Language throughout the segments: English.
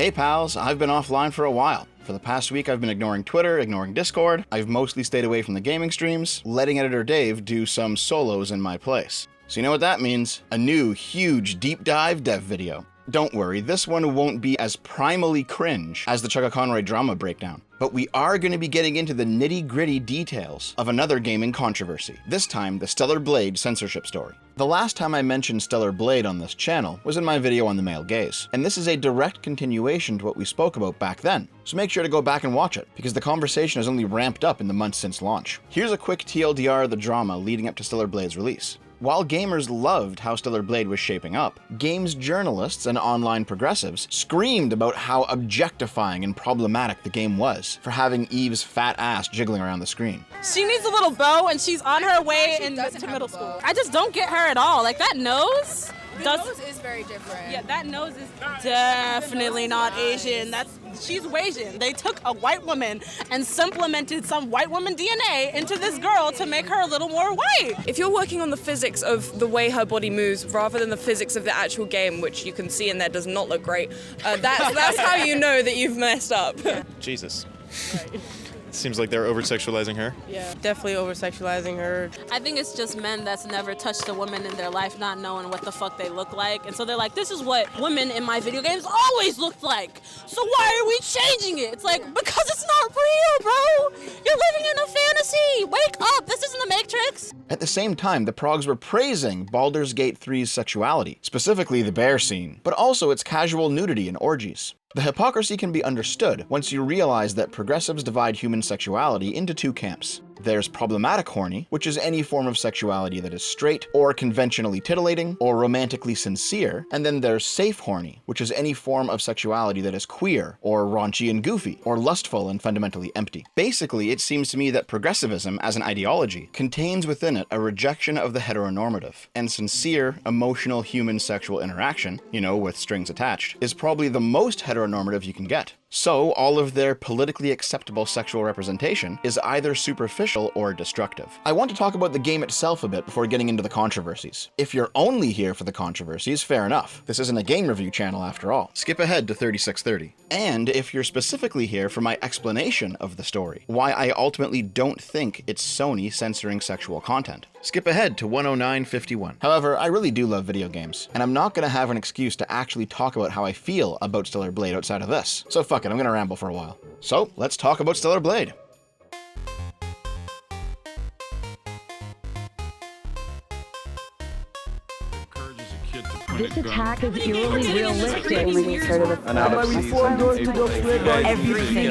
Hey pals, I've been offline for a while. For the past week I've been ignoring Twitter, ignoring Discord, I've mostly stayed away from the gaming streams, letting editor Dave do some solos in my place. So you know what that means? A new, huge, deep dive dev video. Don't worry, this one won't be as primally cringe as the Chugga Conroy drama breakdown, but we are going to be getting into the nitty-gritty details of another gaming controversy, this time the Stellar Blade censorship story. The last time I mentioned Stellar Blade on this channel was in my video on the male gaze, and this is a direct continuation to what we spoke about back then, so make sure to go back and watch it, because the conversation has only ramped up in the months since launch. Here's a quick TLDR of the drama leading up to Stellar Blade's release. While gamers loved how Stellar Blade was shaping up, games journalists and online progressives screamed about how objectifying and problematic the game was for having Eve's fat ass jiggling around the screen. She needs a little bow and she's on her way to middle school. I just don't get her at all. Like that nose. The nose is very different. Yeah, that nose is definitely not Asian. She's Wasian. They took a white woman and supplemented some white woman DNA into this girl to make her a little more white. If you're working on the physics of the way her body moves rather than the physics of the actual game, which you can see in there does not look great, that's how you know that you've messed up. Jesus. Right. Seems like they're over-sexualizing her. Yeah, definitely over-sexualizing her. I think it's just men that's never touched a woman in their life not knowing what the fuck they look like. And so they're like, this is what women in my video games always looked like. So why are we changing it? It's like, because it's not real, bro. You're living in a fantasy. Wake up. This isn't the Matrix. At the same time, the progs were praising Baldur's Gate 3's sexuality, specifically the bear scene, but also its casual nudity and orgies. The hypocrisy can be understood once you realize that progressives divide human sexuality into two camps. There's problematic horny, which is any form of sexuality that is straight, or conventionally titillating, or romantically sincere, and then there's safe horny, which is any form of sexuality that is queer, or raunchy and goofy, or lustful and fundamentally empty. Basically, it seems to me that progressivism as an ideology contains within it a rejection of the heteronormative, and sincere, emotional human sexual interaction, with strings attached, is probably the most heteronormative you can get. So, all of their politically acceptable sexual representation is either superficial or destructive. I want to talk about the game itself a bit before getting into the controversies. If you're only here for the controversies, fair enough. This isn't a game review channel after all. Skip ahead to 3630. And if you're specifically here for my explanation of the story, why I ultimately don't think it's Sony censoring sexual content, skip ahead to 109.51. However, I really do love video games, and I'm not going to have an excuse to actually talk about how I feel about Stellar Blade outside of this. So fuck it, I'm going to ramble for a while. So, let's talk about Stellar Blade. This attack is eerily realistic. Everything is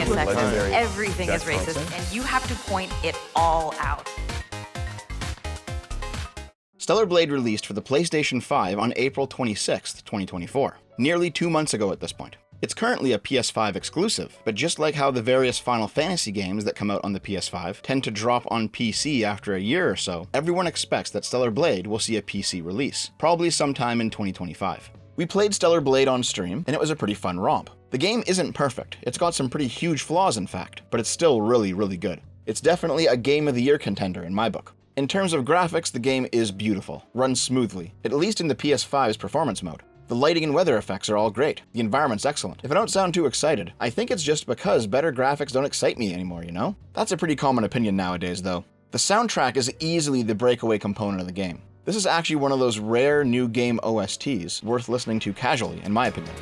sexist. Everything is racist, and you have to point it all out. Stellar Blade released for the PlayStation 5 on April 26, 2024, nearly 2 months ago at this point. It's currently a PS5 exclusive, but just like how the various Final Fantasy games that come out on the PS5 tend to drop on PC after a year or so, everyone expects that Stellar Blade will see a PC release, probably sometime in 2025. We played Stellar Blade on stream, and it was a pretty fun romp. The game isn't perfect, it's got some pretty huge flaws in fact, but it's still really, really good. It's definitely a Game of the Year contender in my book. In terms of graphics, the game is beautiful, runs smoothly, at least in the PS5's performance mode. The lighting and weather effects are all great, the environment's excellent. If I don't sound too excited, I think it's just because better graphics don't excite me anymore, That's a pretty common opinion nowadays though. The soundtrack is easily the breakaway component of the game. This is actually one of those rare new game OSTs worth listening to casually, in my opinion.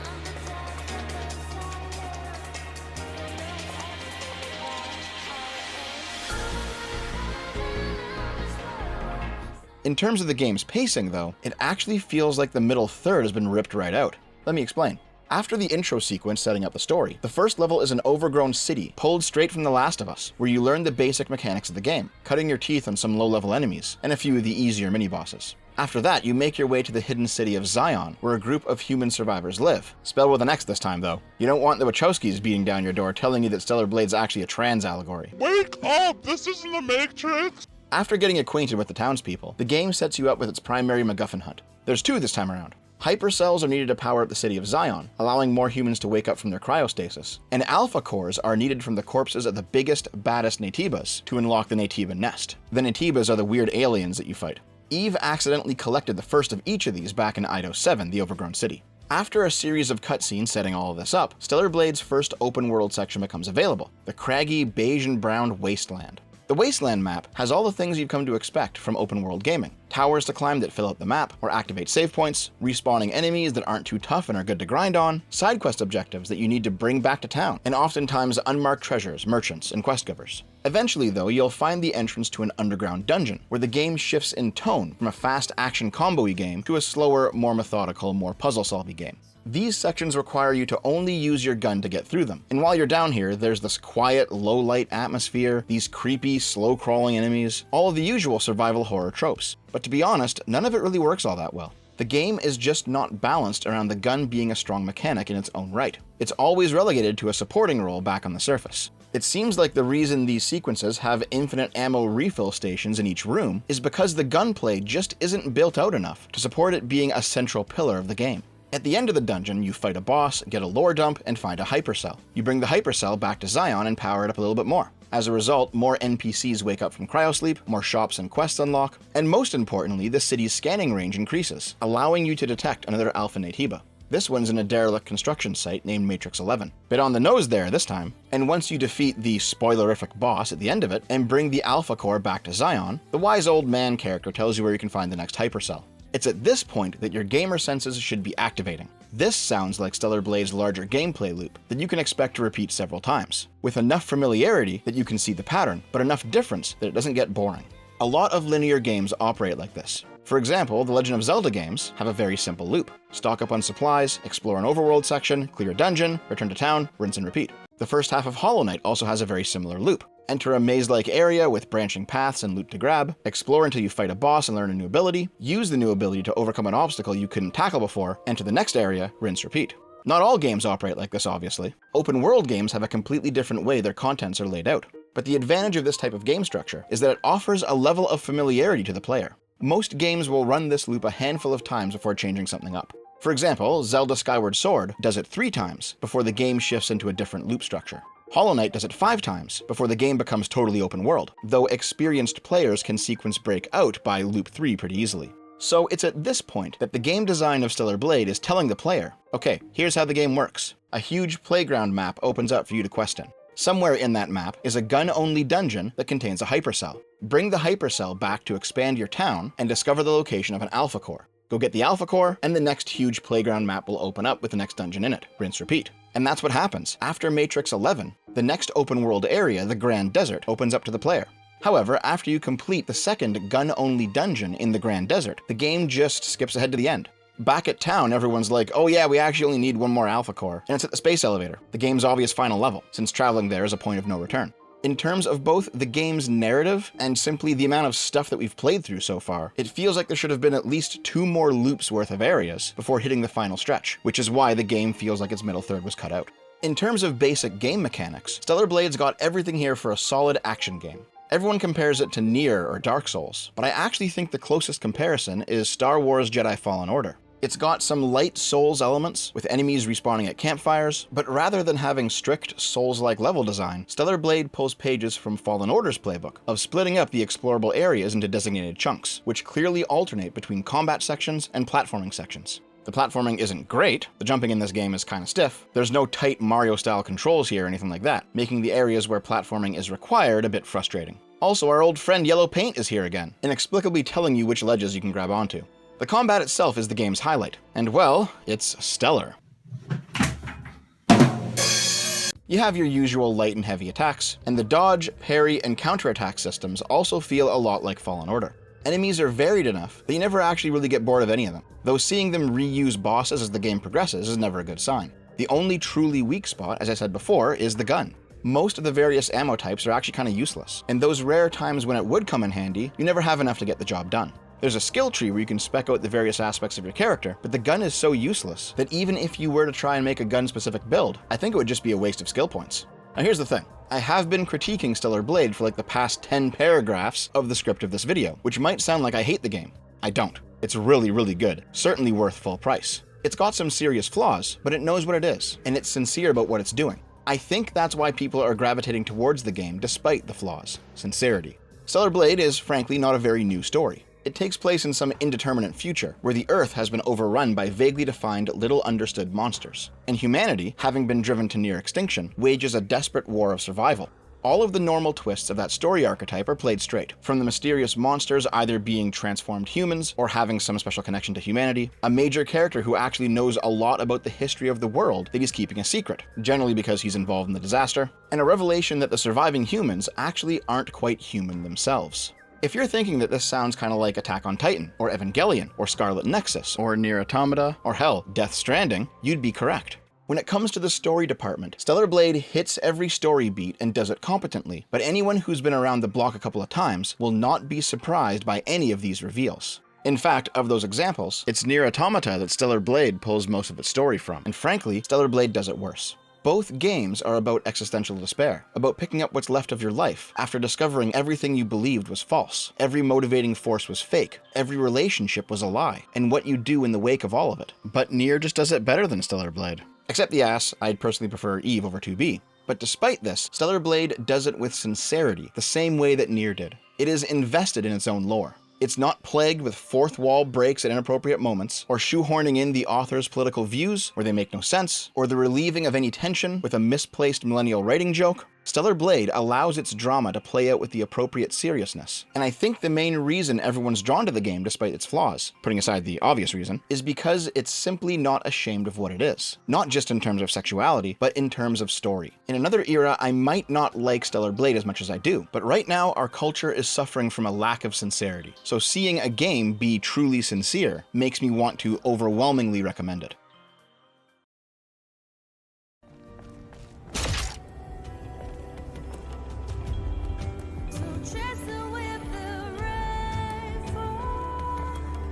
In terms of the game's pacing though, it actually feels like the middle third has been ripped right out. Let me explain. After the intro sequence setting up the story, the first level is an overgrown city pulled straight from The Last of Us, where you learn the basic mechanics of the game, cutting your teeth on some low-level enemies, and a few of the easier mini-bosses. After that, you make your way to the hidden city of Zion, where a group of human survivors live. Spelled with an X this time though. You don't want the Wachowskis beating down your door telling you that Stellar Blade's actually a trans allegory. Wake up! This isn't the Matrix! After getting acquainted with the townspeople, the game sets you up with its primary MacGuffin hunt. There's two this time around. Hypercells are needed to power up the city of Zion, allowing more humans to wake up from their cryostasis. And alpha cores are needed from the corpses of the biggest, baddest Natibas to unlock the Natiba nest. The Natibas are the weird aliens that you fight. Eve accidentally collected the first of each of these back in Eidos 7, the overgrown city. After a series of cutscenes setting all of this up, Stellar Blade's first open world section becomes available, the craggy beige and brown Wasteland. The Wasteland map has all the things you've come to expect from open world gaming. Towers to climb that fill out the map or activate save points, respawning enemies that aren't too tough and are good to grind on, side quest objectives that you need to bring back to town, and oftentimes unmarked treasures, merchants, and quest givers. Eventually though, you'll find the entrance to an underground dungeon, where the game shifts in tone from a fast action combo-y game to a slower, more methodical, more puzzle-solving game. These sections require you to only use your gun to get through them, and while you're down here, there's this quiet, low-light atmosphere, these creepy, slow-crawling enemies, all of the usual survival horror tropes. But to be honest, none of it really works all that well. The game is just not balanced around the gun being a strong mechanic in its own right. It's always relegated to a supporting role back on the surface. It seems like the reason these sequences have infinite ammo refill stations in each room is because the gunplay just isn't built out enough to support it being a central pillar of the game. At the end of the dungeon, you fight a boss, get a lore dump, and find a hypercell. You bring the hypercell back to Zion and power it up a little bit more. As a result, more NPCs wake up from cryosleep, more shops and quests unlock, and most importantly, the city's scanning range increases, allowing you to detect another Alpha Natiba. This one's in a derelict construction site named Matrix 11. Bit on the nose there this time. And once you defeat the spoilerific boss at the end of it, and bring the Alpha Core back to Zion, the wise old man character tells you where you can find the next hypercell. It's at this point that your gamer senses should be activating. This sounds like Stellar Blade's larger gameplay loop that you can expect to repeat several times, with enough familiarity that you can see the pattern, but enough difference that it doesn't get boring. A lot of linear games operate like this. For example, the Legend of Zelda games have a very simple loop. Stock up on supplies, explore an overworld section, clear a dungeon, return to town, rinse and repeat. The first half of Hollow Knight also has a very similar loop. Enter a maze-like area with branching paths and loot to grab, explore until you fight a boss and learn a new ability, use the new ability to overcome an obstacle you couldn't tackle before, enter the next area, rinse, repeat. Not all games operate like this, obviously. Open world games have a completely different way their contents are laid out. But the advantage of this type of game structure is that it offers a level of familiarity to the player. Most games will run this loop a handful of times before changing something up. For example, Zelda Skyward Sword does it 3 times before the game shifts into a different loop structure. Hollow Knight does it 5 times before the game becomes totally open world, though experienced players can sequence break out by loop 3 pretty easily. So it's at this point that the game design of Stellar Blade is telling the player, okay, here's how the game works. A huge playground map opens up for you to quest in. Somewhere in that map is a gun-only dungeon that contains a hypercell. Bring the hypercell back to expand your town and discover the location of an Alpha Core. Go get the Alpha Core, and the next huge playground map will open up with the next dungeon in it. Rinse, repeat. And that's what happens. After Matrix 11, the next open world area, the Grand Desert, opens up to the player. However, after you complete the second gun-only dungeon in the Grand Desert, the game just skips ahead to the end. Back at town, everyone's like, oh yeah, we actually only need one more Alpha Core, and it's at the space elevator, the game's obvious final level, since traveling there is a point of no return. In terms of both the game's narrative and simply the amount of stuff that we've played through so far, it feels like there should have been at least 2 more loops worth of areas before hitting the final stretch, which is why the game feels like its middle third was cut out. In terms of basic game mechanics, Stellar Blade's got everything here for a solid action game. Everyone compares it to Nier or Dark Souls, but I actually think the closest comparison is Star Wars Jedi Fallen Order. It's got some light Souls elements, with enemies respawning at campfires, but rather than having strict Souls-like level design, Stellar Blade pulls pages from Fallen Order's playbook of splitting up the explorable areas into designated chunks, which clearly alternate between combat sections and platforming sections. The platforming isn't great, the jumping in this game is kinda stiff, there's no tight Mario-style controls here or anything like that, making the areas where platforming is required a bit frustrating. Also, our old friend Yellow Paint is here again, inexplicably telling you which ledges you can grab onto. The combat itself is the game's highlight, and well, it's stellar. You have your usual light and heavy attacks, and the dodge, parry, and counterattack systems also feel a lot like Fallen Order. Enemies are varied enough that you never actually really get bored of any of them, though seeing them reuse bosses as the game progresses is never a good sign. The only truly weak spot, as I said before, is the gun. Most of the various ammo types are actually kinda useless, and those rare times when it would come in handy, you never have enough to get the job done. There's a skill tree where you can spec out the various aspects of your character, but the gun is so useless that even if you were to try and make a gun-specific build, I think it would just be a waste of skill points. Now here's the thing. I have been critiquing Stellar Blade for like the past 10 paragraphs of the script of this video, which might sound like I hate the game. I don't. It's really, really good. Certainly worth full price. It's got some serious flaws, but it knows what it is, and it's sincere about what it's doing. I think that's why people are gravitating towards the game despite the flaws. Sincerity. Stellar Blade is frankly not a very new story. It takes place in some indeterminate future, where the Earth has been overrun by vaguely defined, little understood monsters, and humanity, having been driven to near extinction, wages a desperate war of survival. All of the normal twists of that story archetype are played straight, from the mysterious monsters either being transformed humans or having some special connection to humanity, a major character who actually knows a lot about the history of the world that he's keeping a secret, generally because he's involved in the disaster, and a revelation that the surviving humans actually aren't quite human themselves. If you're thinking that this sounds kind of like Attack on Titan, or Evangelion, or Scarlet Nexus, or Nier Automata, or hell, Death Stranding, you'd be correct. When it comes to the story department, Stellar Blade hits every story beat and does it competently, but anyone who's been around the block a couple of times will not be surprised by any of these reveals. In fact, of those examples, it's Nier Automata that Stellar Blade pulls most of its story from, and frankly, Stellar Blade does it worse. Both games are about existential despair, about picking up what's left of your life after discovering everything you believed was false, every motivating force was fake, every relationship was a lie, and what you do in the wake of all of it. But Nier just does it better than Stellar Blade. Except the ass, I'd personally prefer Eve over 2B. But despite this, Stellar Blade does it with sincerity, the same way that Nier did. It is invested in its own lore. It's not plagued with fourth wall breaks at inappropriate moments, or shoehorning in the author's political views where they make no sense, or the relieving of any tension with a misplaced millennial writing joke. Stellar Blade allows its drama to play out with the appropriate seriousness, and I think the main reason everyone's drawn to the game despite its flaws, putting aside the obvious reason, is because it's simply not ashamed of what it is. Not just in terms of sexuality, but in terms of story. In another era, I might not like Stellar Blade as much as I do, but right now our culture is suffering from a lack of sincerity, so seeing a game be truly sincere makes me want to overwhelmingly recommend it.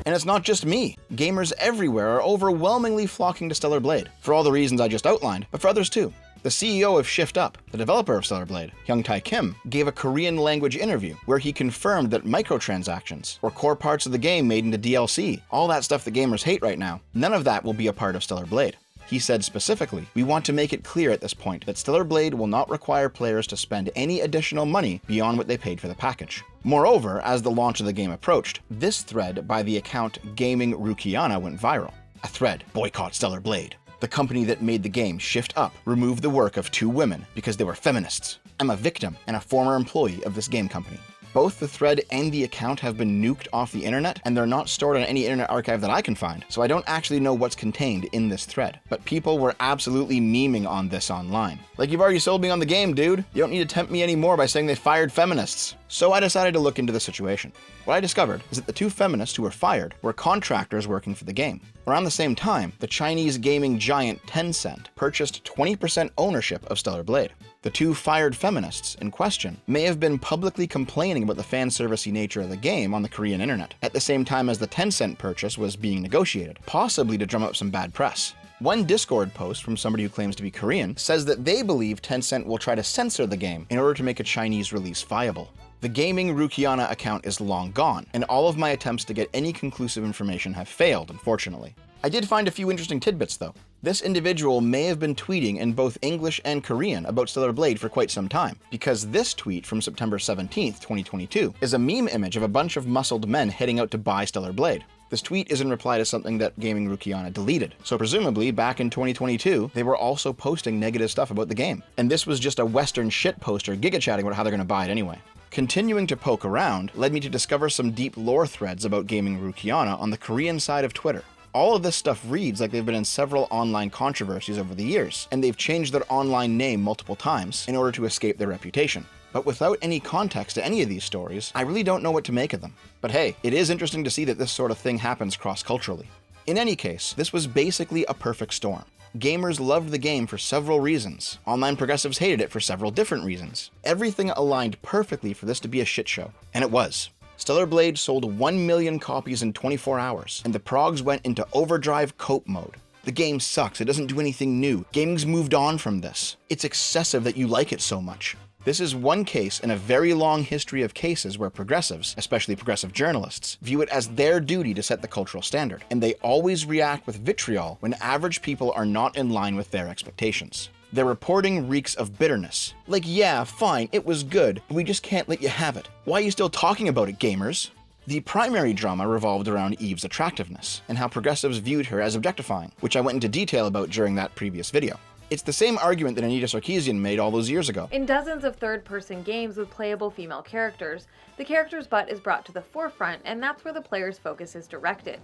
And it's not just me. Gamers everywhere are overwhelmingly flocking to Stellar Blade, for all the reasons I just outlined, but for others too. The CEO of Shift Up, the developer of Stellar Blade, Hyung-Tae Kim, gave a Korean language interview where he confirmed that microtransactions, or core parts of the game made into DLC, all that stuff that gamers hate right now, none of that will be a part of Stellar Blade. He said specifically, "We want to make it clear at this point that Stellar Blade will not require players to spend any additional money beyond what they paid for the package." Moreover, as the launch of the game approached, this thread by the account Gaming Rukiana went viral. A thread, "Boycott Stellar Blade. The company that made the game, Shift Up, removed the work of 2 women because they were feminists. I'm a victim and a former employee of this game company." Both the thread and the account have been nuked off the internet, and they're not stored on any internet archive that I can find, so I don't actually know what's contained in this thread. But people were absolutely memeing on this online. Like, you've already sold me on the game, dude. You don't need to tempt me anymore by saying they fired feminists. So I decided to look into the situation. What I discovered is that the 2 feminists who were fired were contractors working for the game. Around the same time, the Chinese gaming giant Tencent purchased 20% ownership of Stellar Blade. The 2 fired feminists in question may have been publicly complaining about the fan-servicey nature of the game on the Korean internet, at the same time as the Tencent purchase was being negotiated, possibly to drum up some bad press. One Discord post from somebody who claims to be Korean says that they believe Tencent will try to censor the game in order to make a Chinese release viable. The Gaming Rukiana account is long gone, and all of my attempts to get any conclusive information have failed, unfortunately. I did find a few interesting tidbits though. This individual may have been tweeting in both English and Korean about Stellar Blade for quite some time, because this tweet from September 17th, 2022 is a meme image of a bunch of muscled men heading out to buy Stellar Blade. This tweet is in reply to something that Gaming Rukiana deleted, so presumably back in 2022, they were also posting negative stuff about the game. And this was just a Western shit poster giga-chatting about how they're gonna buy it anyway. Continuing to poke around led me to discover some deep lore threads about Gaming Rukiana on the Korean side of Twitter. All of this stuff reads like they've been in several online controversies over the years, and they've changed their online name multiple times in order to escape their reputation. But without any context to any of these stories, I really don't know what to make of them. But hey, it is interesting to see that this sort of thing happens cross-culturally. In any case, this was basically a perfect storm. Gamers loved the game for several reasons. Online progressives hated it for several different reasons. Everything aligned perfectly for this to be a shit show, and it was. Stellar Blade sold 1 million copies in 24 hours, and the progs went into overdrive cope mode. The game sucks, it doesn't do anything new. Gaming's moved on from this. It's excessive that you like it so much. This is one case in a very long history of cases where progressives, especially progressive journalists, view it as their duty to set the cultural standard, and they always react with vitriol when average people are not in line with their expectations. Their reporting reeks of bitterness. Like, yeah, fine, it was good, but we just can't let you have it. Why are you still talking about it, gamers? The primary drama revolved around Eve's attractiveness, and how progressives viewed her as objectifying, which I went into detail about during that previous video. It's the same argument that Anita Sarkeesian made all those years ago. In dozens of third-person games with playable female characters, the character's butt is brought to the forefront, and that's where the player's focus is directed.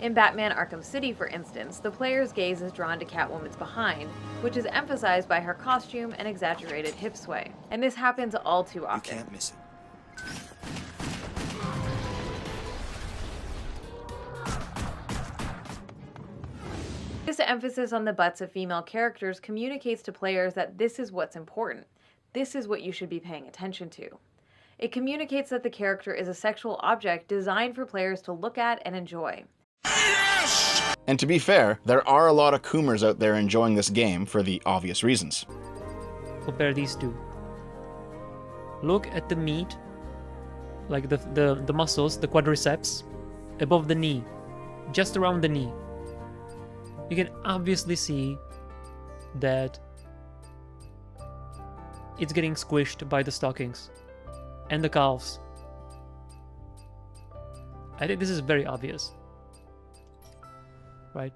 In Batman Arkham City, for instance, the player's gaze is drawn to Catwoman's behind, which is emphasized by her costume and exaggerated hip sway. And this happens all too often. You can't miss it. This emphasis on the butts of female characters communicates to players that this is what's important. This is what you should be paying attention to. It communicates that the character is a sexual object designed for players to look at and enjoy. Yes! And to be fair, there are a lot of coomers out there enjoying this game for the obvious reasons. Compare these two. Look at the meat, like the muscles, the quadriceps, above the knee, just around the knee. You can obviously see that it's getting squished by the stockings and the calves. I think this is very obvious. Right?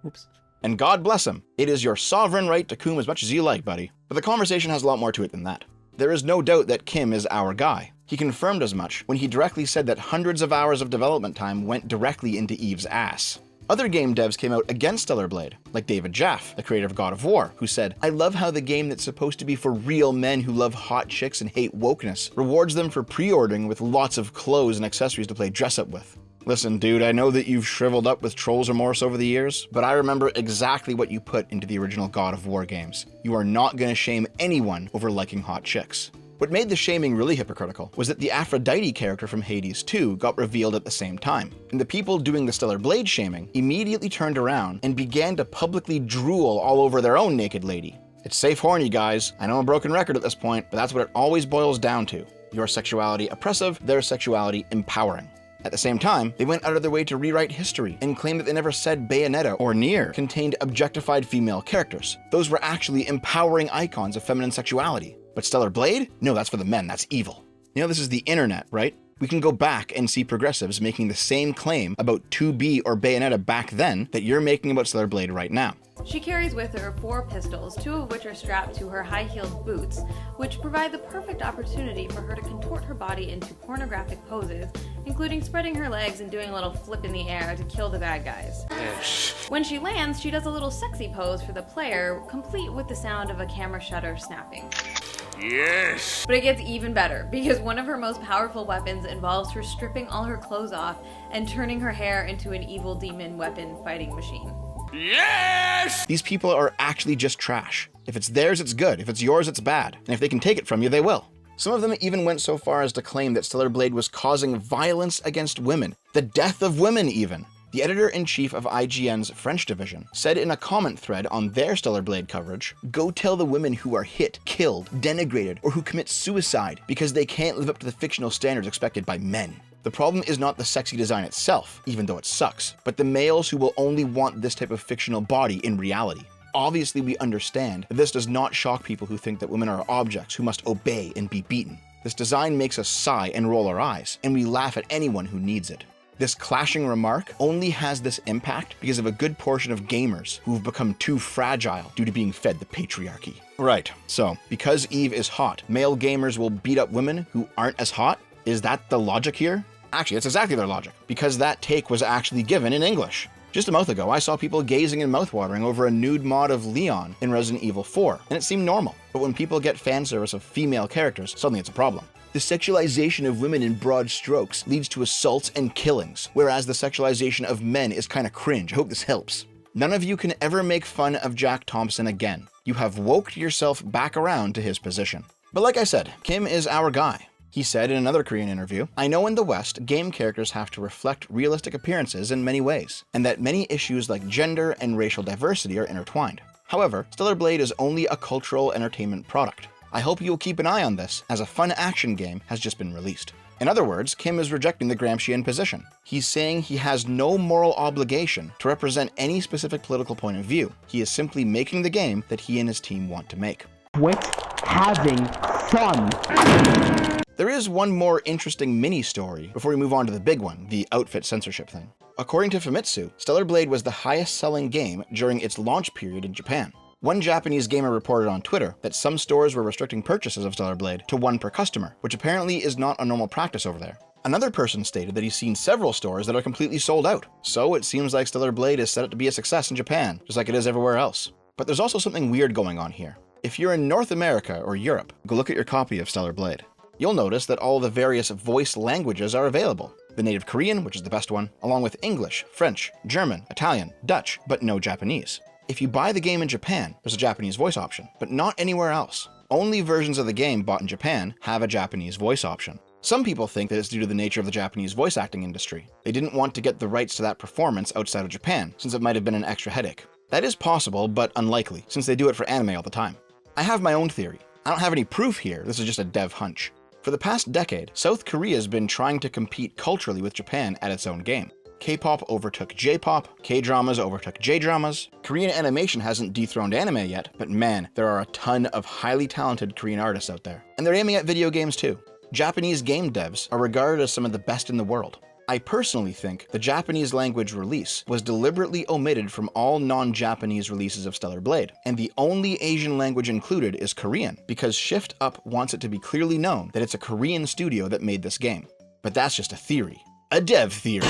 Oops. And God bless him, it is your sovereign right to coom as much as you like, buddy. But the conversation has a lot more to it than that. There is no doubt that Kim is our guy. He confirmed as much when he directly said that hundreds of hours of development time went directly into Eve's ass. Other game devs came out against Stellar Blade, like David Jaffe, the creator of God of War, who said, "I love how the game that's supposed to be for real men who love hot chicks and hate wokeness rewards them for pre-ordering with lots of clothes and accessories to play dress-up with." Listen, dude, I know that you've shriveled up with trolls remorse over the years, but I remember exactly what you put into the original God of War games. You are not going to shame anyone over liking hot chicks. What made the shaming really hypocritical was that the Aphrodite character from Hades 2 got revealed at the same time, and the people doing the Stellar Blade shaming immediately turned around and began to publicly drool all over their own naked lady. It's safe horny, guys. I know I'm a broken record at this point, but that's what it always boils down to. Your sexuality oppressive, their sexuality empowering. At the same time, they went out of their way to rewrite history and claim that they never said Bayonetta or Nier contained objectified female characters. Those were actually empowering icons of feminine sexuality. But Stellar Blade? No, that's for the men, that's evil. You know, this is the internet, right? We can go back and see progressives making the same claim about 2B or Bayonetta back then that you're making about Stellar Blade right now. She carries with her 4 pistols, 2 of which are strapped to her high-heeled boots, which provide the perfect opportunity for her to contort her body into pornographic poses, including spreading her legs and doing a little flip in the air to kill the bad guys. When she lands, she does a little sexy pose for the player, complete with the sound of a camera shutter snapping. Yes! But it gets even better, because one of her most powerful weapons involves her stripping all her clothes off and turning her hair into an evil demon weapon fighting machine. Yes! These people are actually just trash. If it's theirs, it's good. If it's yours, it's bad. And if they can take it from you, they will. Some of them even went so far as to claim that Stellar Blade was causing violence against women. The death of women, even. The editor-in-chief of IGN's French division said in a comment thread on their Stellar Blade coverage, "Go tell the women who are hit, killed, denigrated, or who commit suicide because they can't live up to the fictional standards expected by men." The problem is not the sexy design itself, even though it sucks, but the males who will only want this type of fictional body in reality. Obviously, we understand that this does not shock people who think that women are objects who must obey and be beaten. This design makes us sigh and roll our eyes, and we laugh at anyone who needs it. This clashing remark only has this impact because of a good portion of gamers who've become too fragile due to being fed the patriarchy. Right, so because Eve is hot, male gamers will beat up women who aren't as hot? Is that the logic here? Actually, that's exactly their logic, because that take was actually given in English. Just a month ago, I saw people gazing and mouthwatering over a nude mod of Leon in Resident Evil 4, and it seemed normal. But when people get fan service of female characters, suddenly it's a problem. The sexualization of women in broad strokes leads to assaults and killings, whereas the sexualization of men is kinda cringe. I hope this helps. None of you can ever make fun of Jack Thompson again. You have woked yourself back around to his position. But like I said, Kim is our guy. He said in another Korean interview, "I know in the West, game characters have to reflect realistic appearances in many ways, and that many issues like gender and racial diversity are intertwined. However, Stellar Blade is only a cultural entertainment product. I hope you will keep an eye on this, as a fun action game has just been released." In other words, Kim is rejecting the Gramscian position. He's saying he has no moral obligation to represent any specific political point of view. He is simply making the game that he and his team want to make. Quit having fun. There is one more interesting mini-story before we move on to the big one, the outfit censorship thing. According to Famitsu, Stellar Blade was the highest-selling game during its launch period in Japan. One Japanese gamer reported on Twitter that some stores were restricting purchases of Stellar Blade to one per customer, which apparently is not a normal practice over there. Another person stated that he's seen several stores that are completely sold out, so it seems like Stellar Blade is set up to be a success in Japan, just like it is everywhere else. But there's also something weird going on here. If you're in North America or Europe, go look at your copy of Stellar Blade. You'll notice that all the various voice languages are available. The native Korean, which is the best one, along with English, French, German, Italian, Dutch, but no Japanese. If you buy the game in Japan, there's a Japanese voice option, but not anywhere else. Only versions of the game bought in Japan have a Japanese voice option. Some people think that it's due to the nature of the Japanese voice acting industry. They didn't want to get the rights to that performance outside of Japan, since it might have been an extra headache. That is possible, but unlikely, since they do it for anime all the time. I have my own theory. I don't have any proof here, this is just a dev hunch. For the past decade, South Korea has been trying to compete culturally with Japan at its own game. K-pop overtook J-pop, K-dramas overtook J-dramas. Korean animation hasn't dethroned anime yet, but man, there are a ton of highly talented Korean artists out there. And they're aiming at video games too. Japanese game devs are regarded as some of the best in the world. I personally think the Japanese language release was deliberately omitted from all non-Japanese releases of Stellar Blade, and the only Asian language included is Korean, because Shift Up wants it to be clearly known that it's a Korean studio that made this game. But that's just a theory. A dev theory.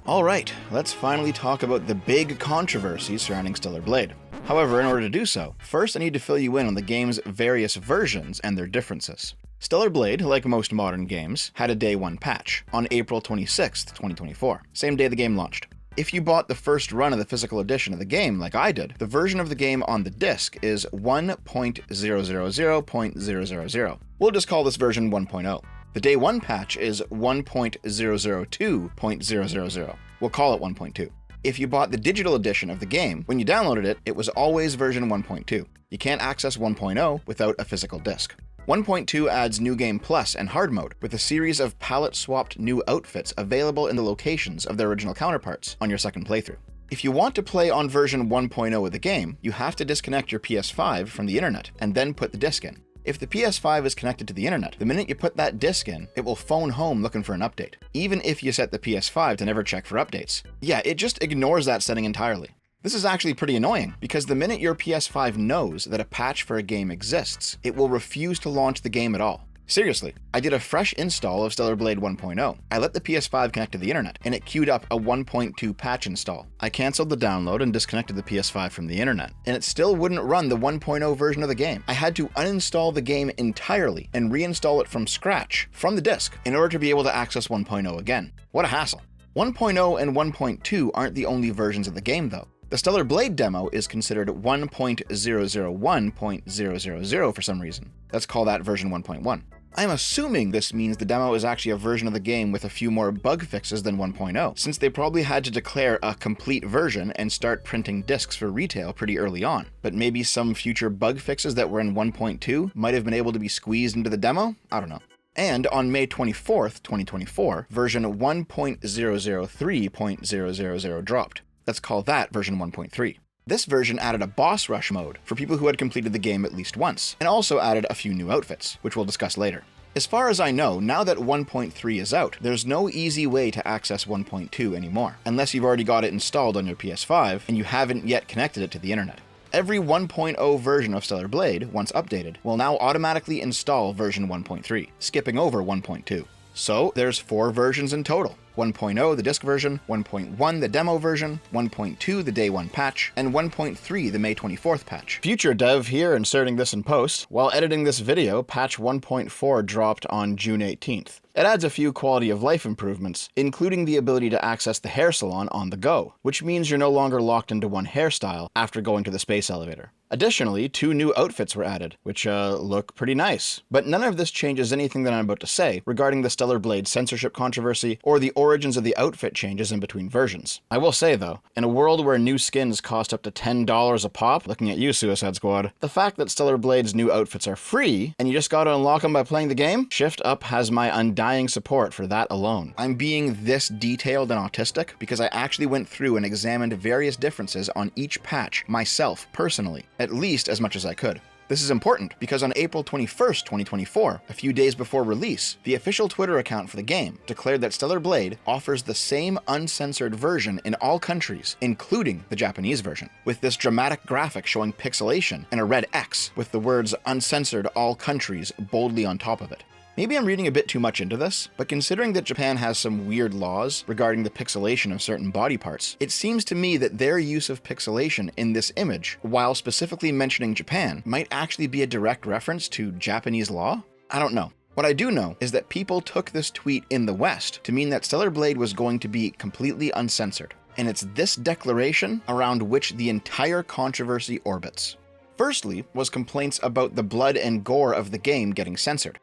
Alright, let's finally talk about the big controversy surrounding Stellar Blade. However, in order to do so, first I need to fill you in on the game's various versions and their differences. Stellar Blade, like most modern games, had a Day 1 patch on April 26, 2024, same day the game launched. If you bought the first run of the physical edition of the game, like I did, the version of the game on the disc is 1.000.000. We'll just call this version 1.0. The Day 1 patch is 1.002.000. We'll call it 1.2. If you bought the digital edition of the game, when you downloaded it, it was always version 1.2. You can't access 1.0 without a physical disc. 1.2 adds New Game Plus and Hard Mode, with a series of palette-swapped new outfits available in the locations of their original counterparts on your second playthrough. If you want to play on version 1.0 of the game, you have to disconnect your PS5 from the internet and then put the disc in. If the PS5 is connected to the internet, the minute you put that disc in, it will phone home looking for an update, even if you set the PS5 to never check for updates. Yeah, it just ignores that setting entirely. This is actually pretty annoying, because the minute your PS5 knows that a patch for a game exists, it will refuse to launch the game at all. Seriously, I did a fresh install of Stellar Blade 1.0. I let the PS5 connect to the internet, and it queued up a 1.2 patch install. I cancelled the download and disconnected the PS5 from the internet, and it still wouldn't run the 1.0 version of the game. I had to uninstall the game entirely and reinstall it from scratch, from the disk, in order to be able to access 1.0 again. What a hassle. 1.0 and 1.2 aren't the only versions of the game though. The Stellar Blade demo is considered 1.001.000 for some reason. Let's call that version 1.1. I'm assuming this means the demo is actually a version of the game with a few more bug fixes than 1.0, since they probably had to declare a complete version and start printing discs for retail pretty early on. But maybe some future bug fixes that were in 1.2 might have been able to be squeezed into the demo? I don't know. And on May 24th, 2024, version 1.003.000 dropped. Let's call that version 1.3. This version added a boss rush mode for people who had completed the game at least once, and also added a few new outfits, which we'll discuss later. As far as I know, now that 1.3 is out, there's no easy way to access 1.2 anymore, unless you've already got it installed on your PS5 and you haven't yet connected it to the internet. Every 1.0 version of Stellar Blade, once updated, will now automatically install version 1.3, skipping over 1.2. So there's 4 versions in total. 1.0 the disc version, 1.1 the demo version, 1.2 the Day 1 patch, and 1.3 the May 24th patch. Future dev here inserting this in post. While editing this video, patch 1.4 dropped on June 18th. It adds a few quality of life improvements, including the ability to access the hair salon on the go, which means you're no longer locked into one hairstyle after going to the space elevator. Additionally, 2 new outfits were added, which look pretty nice. But none of this changes anything that I'm about to say regarding the Stellar Blade censorship controversy or the origins of the outfit changes in between versions. I will say though, in a world where new skins cost up to $10 a pop, looking at you Suicide Squad, the fact that Stellar Blade's new outfits are free and you just gotta unlock them by playing the game, Shift Up has my undoubted undying support for that alone. I'm being this detailed and autistic because I actually went through and examined various differences on each patch myself personally, at least as much as I could. This is important because on April 21st, 2024, a few days before release, the official Twitter account for the game declared that Stellar Blade offers the same uncensored version in all countries, including the Japanese version, with this dramatic graphic showing pixelation and a red X with the words "uncensored all countries" boldly on top of it. Maybe I'm reading a bit too much into this, but considering that Japan has some weird laws regarding the pixelation of certain body parts, it seems to me that their use of pixelation in this image, while specifically mentioning Japan, might actually be a direct reference to Japanese law? I don't know. What I do know is that people took this tweet in the West to mean that Stellar Blade was going to be completely uncensored, and it's this declaration around which the entire controversy orbits. Firstly was complaints about the blood and gore of the game getting censored.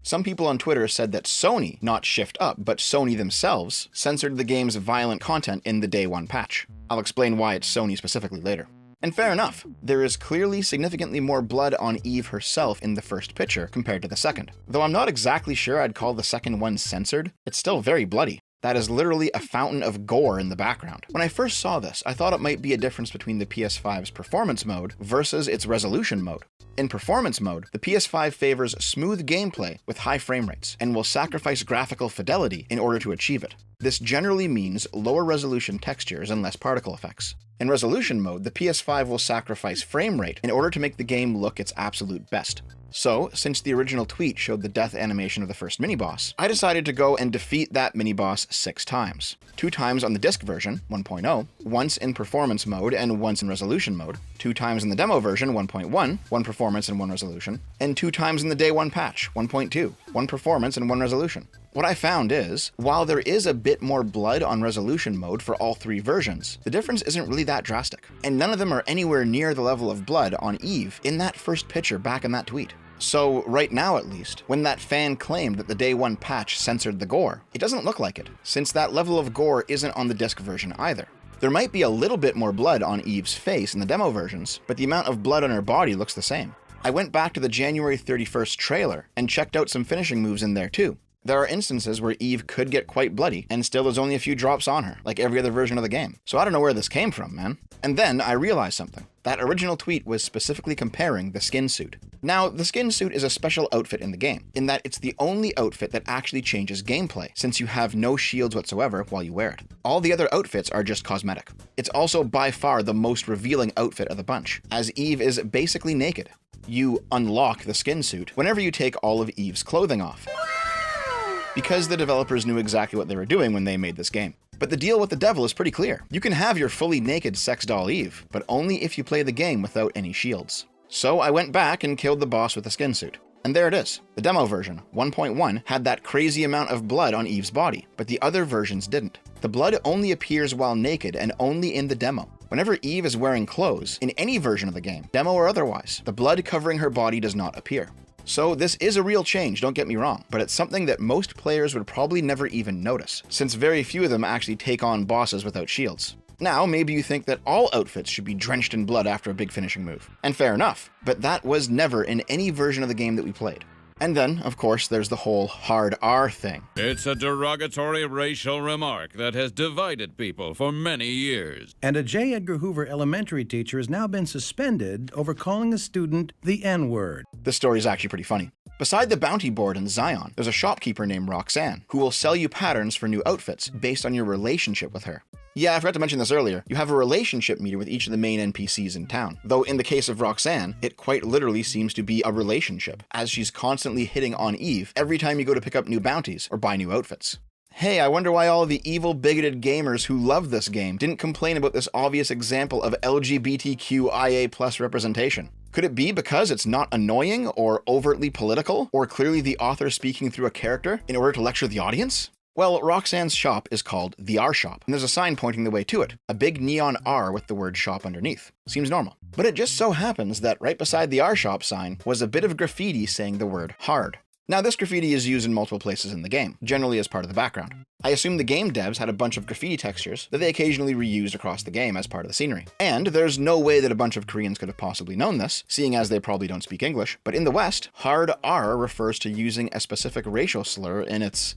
Some people on Twitter said that Sony, not Shift Up, but Sony themselves, censored the game's violent content in the Day 1 patch. I'll explain why it's Sony specifically later. And fair enough, there is clearly significantly more blood on Eve herself in the first picture compared to the second. Though I'm not exactly sure I'd call the second one censored, it's still very bloody. That is literally a fountain of gore in the background. When I first saw this, I thought it might be a difference between the PS5's performance mode versus its resolution mode. In performance mode, the PS5 favors smooth gameplay with high frame rates, and will sacrifice graphical fidelity in order to achieve it. This generally means lower resolution textures and less particle effects. In resolution mode, the PS5 will sacrifice frame rate in order to make the game look its absolute best. So, since the original tweet showed the death animation of the first mini-boss, I decided to go and defeat that mini-boss 6 times. 2 times on the disc version, 1.0, once in performance mode and once in resolution mode, 2 times in the demo version, 1.1, 1 performance and 1 resolution, and 2 times in the Day 1 patch, 1.2, 1 performance and 1 resolution. What I found is, while there is a bit more blood on resolution mode for all 3 versions, the difference isn't really that drastic, and none of them are anywhere near the level of blood on Eve in that first picture back in that tweet. So, right now at least, when that fan claimed that the Day 1 patch censored the gore, it doesn't look like it, since that level of gore isn't on the disc version either. There might be a little bit more blood on Eve's face in the demo versions, but the amount of blood on her body looks the same. I went back to the January 31st trailer and checked out some finishing moves in there too. There are instances where Eve could get quite bloody, and still there's only a few drops on her, like every other version of the game. So I don't know where this came from, man. And then I realized something. That original tweet was specifically comparing the skin suit. Now, the skin suit is a special outfit in the game, in that it's the only outfit that actually changes gameplay, since you have no shields whatsoever while you wear it. All the other outfits are just cosmetic. It's also by far the most revealing outfit of the bunch, as Eve is basically naked. You unlock the skin suit whenever you take all of Eve's clothing off, because the developers knew exactly what they were doing when they made this game. But the deal with the devil is pretty clear. You can have your fully naked sex doll Eve, but only if you play the game without any shields. So I went back and killed the boss with the skin suit. And there it is. The demo version, 1.1, had that crazy amount of blood on Eve's body, but the other versions didn't. The blood only appears while naked and only in the demo. Whenever Eve is wearing clothes, in any version of the game, demo or otherwise, the blood covering her body does not appear. So this is a real change, don't get me wrong, but it's something that most players would probably never even notice, since very few of them actually take on bosses without shields. Now, maybe you think that all outfits should be drenched in blood after a big finishing move. And fair enough, but that was never in any version of the game that we played. And then, of course, there's the whole hard R thing. It's a derogatory racial remark that has divided people for many years. And a J. Edgar Hoover elementary teacher has now been suspended over calling a student the N-word. This story is actually pretty funny. Beside the bounty board in Zion, there's a shopkeeper named Roxanne, who will sell you patterns for new outfits based on your relationship with her. Yeah, I forgot to mention this earlier. You have a relationship meter with each of the main NPCs in town. Though in the case of Roxanne, it quite literally seems to be a relationship, as she's constantly hitting on Eve every time you go to pick up new bounties or buy new outfits. Hey, I wonder why all of the evil, bigoted gamers who love this game didn't complain about this obvious example of LGBTQIA+ representation. Could it be because it's not annoying or overtly political, or clearly the author speaking through a character in order to lecture the audience? Well, Roxanne's shop is called the R Shop, and there's a sign pointing the way to it, a big neon R with the word shop underneath. Seems normal. But it just so happens that right beside the R Shop sign was a bit of graffiti saying the word hard. Now, this graffiti is used in multiple places in the game, generally as part of the background. I assume the game devs had a bunch of graffiti textures that they occasionally reused across the game as part of the scenery. And there's no way that a bunch of Koreans could have possibly known this, seeing as they probably don't speak English, but in the West, hard R refers to using a specific racial slur in its,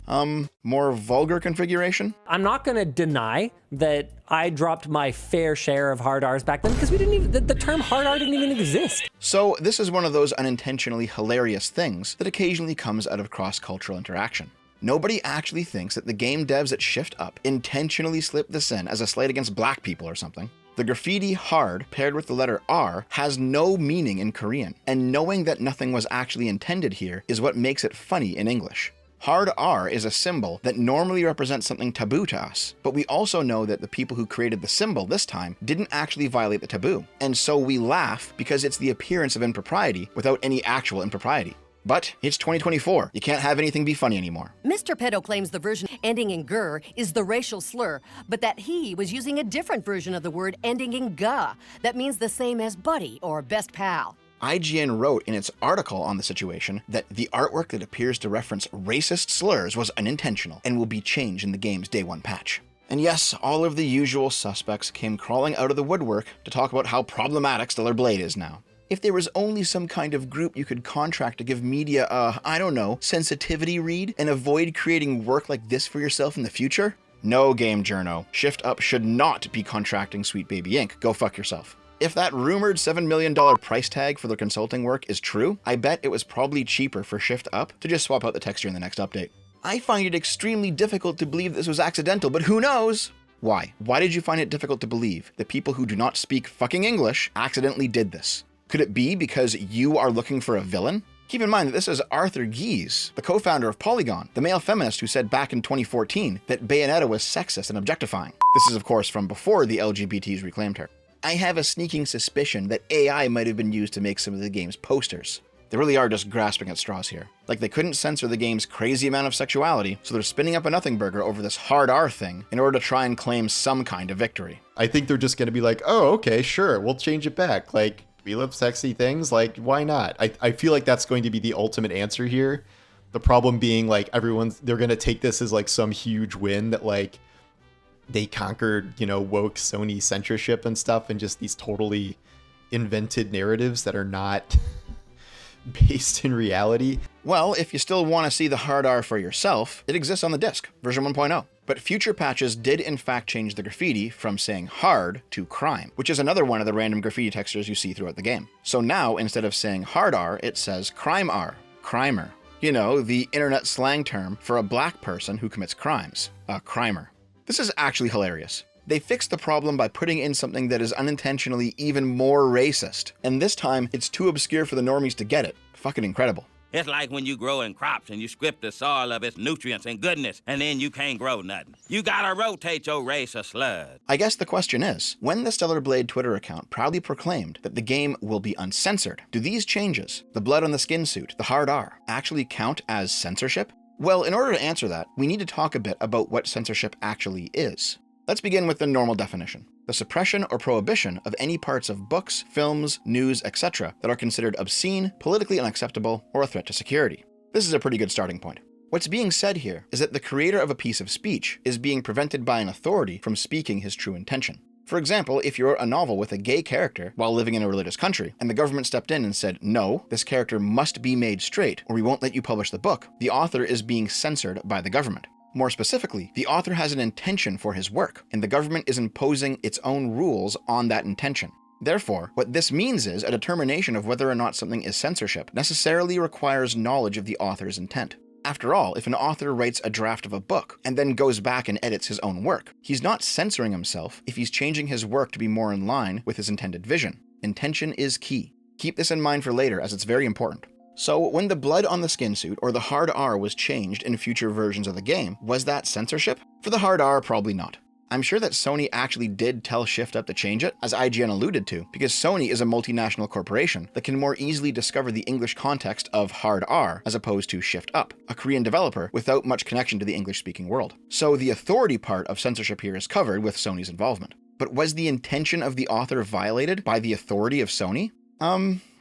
more vulgar configuration. I'm not gonna deny that I dropped my fair share of hard R's back then because we didn't even, the term hard R didn't even exist. So this is one of those unintentionally hilarious things that occasionally comes out of cross-cultural interaction. Nobody actually thinks that the game devs at Shift Up intentionally slipped this in as a slight against black people or something. The graffiti hard paired with the letter R has no meaning in Korean, and knowing that nothing was actually intended here is what makes it funny in English. Hard R is a symbol that normally represents something taboo to us, but we also know that the people who created the symbol this time didn't actually violate the taboo, and so we laugh because it's the appearance of impropriety without any actual impropriety. But it's 2024. You can't have anything be funny anymore. Mr. Pedo claims the version ending in gur is the racial slur, but that he was using a different version of the word ending in ga that means the same as buddy or best pal. IGN wrote in its article on the situation that the artwork that appears to reference racist slurs was unintentional and will be changed in the game's Day 1 patch. And yes, all of the usual suspects came crawling out of the woodwork to talk about how problematic Stellar Blade is now. If there was only some kind of group you could contract to give media a, I don't know, sensitivity read and avoid creating work like this for yourself in the future? No, Game Journo. Shift Up should not be contracting Sweet Baby Inc. Go fuck yourself. If that rumored $7 million price tag for their consulting work is true, I bet it was probably cheaper for Shift Up to just swap out the texture in the next update. I find it extremely difficult to believe this was accidental, but who knows? Why? Why did you find it difficult to believe that people who do not speak fucking English accidentally did this? Could it be because you are looking for a villain? Keep in mind that this is Arthur Gies, the co-founder of Polygon, the male feminist who said back in 2014 that Bayonetta was sexist and objectifying. This is of course from before the LGBTs reclaimed her. I have a sneaking suspicion that AI might have been used to make some of the game's posters. They really are just grasping at straws here. Like they couldn't censor the game's crazy amount of sexuality, so they're spinning up a nothing burger over this hard R thing in order to try and claim some kind of victory. I think they're just gonna be like, oh, okay, sure, we'll change it back. Like, we love sexy things, like, why not? I feel like that's going to be the ultimate answer here. The problem being, like, they're going to take this as, like, some huge win that, like, they conquered, you know, woke Sony censorship and stuff, and just these totally invented narratives that are not based in reality. Well, if you still want to see the hard R for yourself, it exists on the disc, version 1.0. But future patches did in fact change the graffiti from saying hard to crime, which is another one of the random graffiti textures you see throughout the game. So now, instead of saying hard R, it says crime R, crimer. You know, the internet slang term for a black person who commits crimes, a crimer. This is actually hilarious. They fixed the problem by putting in something that is unintentionally even more racist. And this time, it's too obscure for the normies to get it. Fucking incredible. It's like when you growing crops and you strip the soil of its nutrients and goodness, and then you can't grow nothing. You gotta rotate your race of sludge. I guess the question is, when the Stellar Blade Twitter account proudly proclaimed that the game will be uncensored, do these changes, the blood on the skin suit, the hard R, actually count as censorship? Well, in order to answer that, we need to talk a bit about what censorship actually is. Let's begin with the normal definition. The suppression or prohibition of any parts of books, films, news, etc. that are considered obscene, politically unacceptable, or a threat to security. This is a pretty good starting point. What's being said here is that the creator of a piece of speech is being prevented by an authority from speaking his true intention. For example, if you wrote a novel with a gay character while living in a religious country, and the government stepped in and said, no, this character must be made straight, or we won't let you publish the book, the author is being censored by the government. More specifically, the author has an intention for his work, and the government is imposing its own rules on that intention. Therefore, what this means is a determination of whether or not something is censorship necessarily requires knowledge of the author's intent. After all, if an author writes a draft of a book and then goes back and edits his own work, he's not censoring himself if he's changing his work to be more in line with his intended vision. Intention is key. Keep this in mind for later, as it's very important. So when the blood on the skin suit or the hard R was changed in future versions of the game, was that censorship? For the hard R, probably not. I'm sure that Sony actually did tell Shift Up to change it, as IGN alluded to, because Sony is a multinational corporation that can more easily discover the English context of hard R as opposed to Shift Up, a Korean developer without much connection to the English-speaking world. So the authority part of censorship here is covered with Sony's involvement. But was the intention of the author violated by the authority of Sony?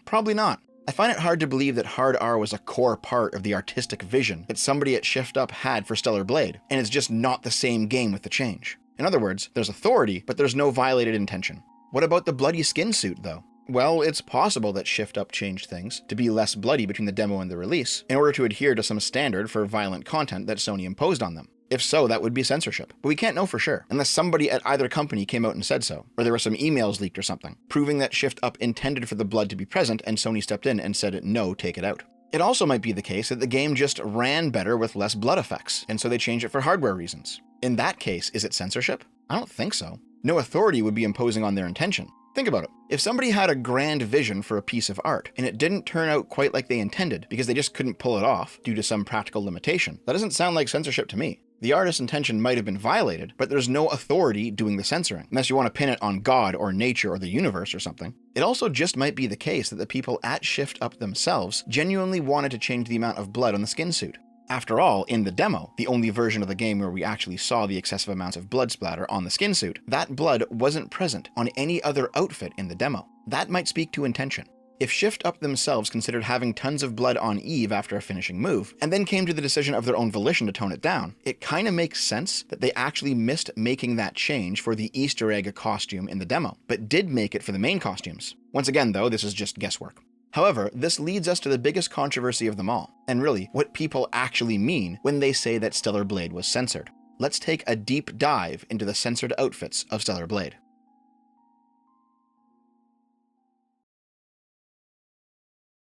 Probably not. I find it hard to believe that hard R was a core part of the artistic vision that somebody at Shift Up had for Stellar Blade, and it's just not the same game with the change. In other words, there's authority, but there's no violated intention. What about the bloody skin suit, though? Well, it's possible that Shift Up changed things to be less bloody between the demo and the release, in order to adhere to some standard for violent content that Sony imposed on them. If so, that would be censorship. But we can't know for sure, unless somebody at either company came out and said so, or there were some emails leaked or something, proving that Shift Up intended for the blood to be present and Sony stepped in and said, no, take it out. It also might be the case that the game just ran better with less blood effects, and so they changed it for hardware reasons. In that case, is it censorship? I don't think so. No authority would be imposing on their intention. Think about it. If somebody had a grand vision for a piece of art, and it didn't turn out quite like they intended because they just couldn't pull it off due to some practical limitation, that doesn't sound like censorship to me. The artist's intention might have been violated, but there's no authority doing the censoring, unless you want to pin it on God or nature or the universe or something. It also just might be the case that the people at Shift Up themselves genuinely wanted to change the amount of blood on the skin suit. After all, in the demo, the only version of the game where we actually saw the excessive amounts of blood splatter on the skin suit, that blood wasn't present on any other outfit in the demo. That might speak to intention. If Shift Up themselves considered having tons of blood on Eve after a finishing move, and then came to the decision of their own volition to tone it down, it kinda makes sense that they actually missed making that change for the Easter egg costume in the demo, but did make it for the main costumes. Once again though, this is just guesswork. However, this leads us to the biggest controversy of them all, and really, what people actually mean when they say that Stellar Blade was censored. Let's take a deep dive into the censored outfits of Stellar Blade.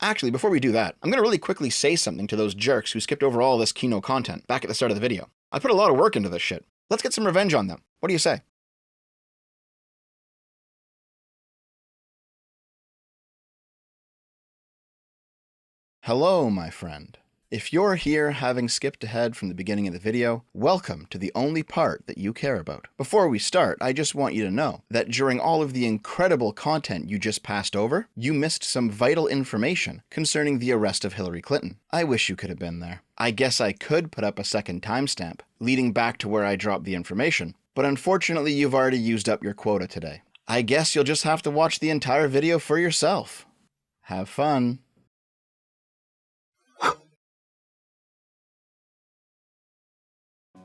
Actually, before we do that, I'm going to really quickly say something to those jerks who skipped over all this Kino content back at the start of the video. I put a lot of work into this shit. Let's get some revenge on them. What do you say? Hello, my friend. If you're here having skipped ahead from the beginning of the video, welcome to the only part that you care about. Before we start, I just want you to know that during all of the incredible content you just passed over, you missed some vital information concerning the arrest of Hillary Clinton. I wish you could have been there. I guess I could put up a second timestamp, leading back to where I dropped the information, but unfortunately you've already used up your quota today. I guess you'll just have to watch the entire video for yourself. Have fun.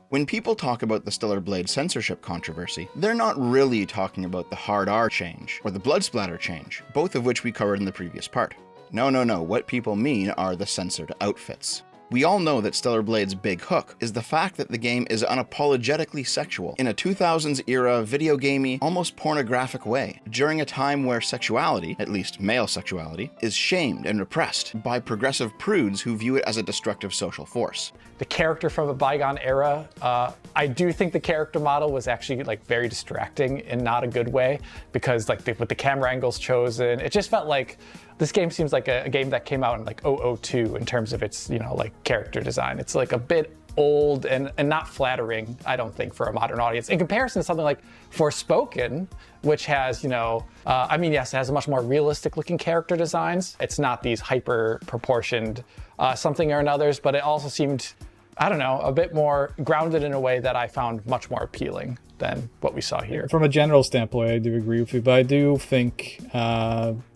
When people talk about the Stellar Blade censorship controversy, they're not really talking about the hard R change or the blood splatter change, both of which we covered in the previous part. No, what people mean are the censored outfits. We all know that Stellar Blade's big hook is the fact that the game is unapologetically sexual in a 2000s era video gamey, almost pornographic way, during a time where sexuality, at least male sexuality, is shamed and repressed by progressive prudes who view it as a destructive social force. The character from a bygone era, I do think the character model was actually like very distracting in not a good way, because like with the camera angles chosen, it just felt like this game seems like a game that came out in like 2002 in terms of its, like character design. It's like a bit old and not flattering, I don't think, for a modern audience. In comparison to something like Forspoken, which has, yes, it has a much more realistic looking character designs. It's not these hyper proportioned something or another's, but it also seemed, I don't know, a bit more grounded in a way that I found much more appealing than what we saw here. From a general standpoint, I do agree with you, but I do think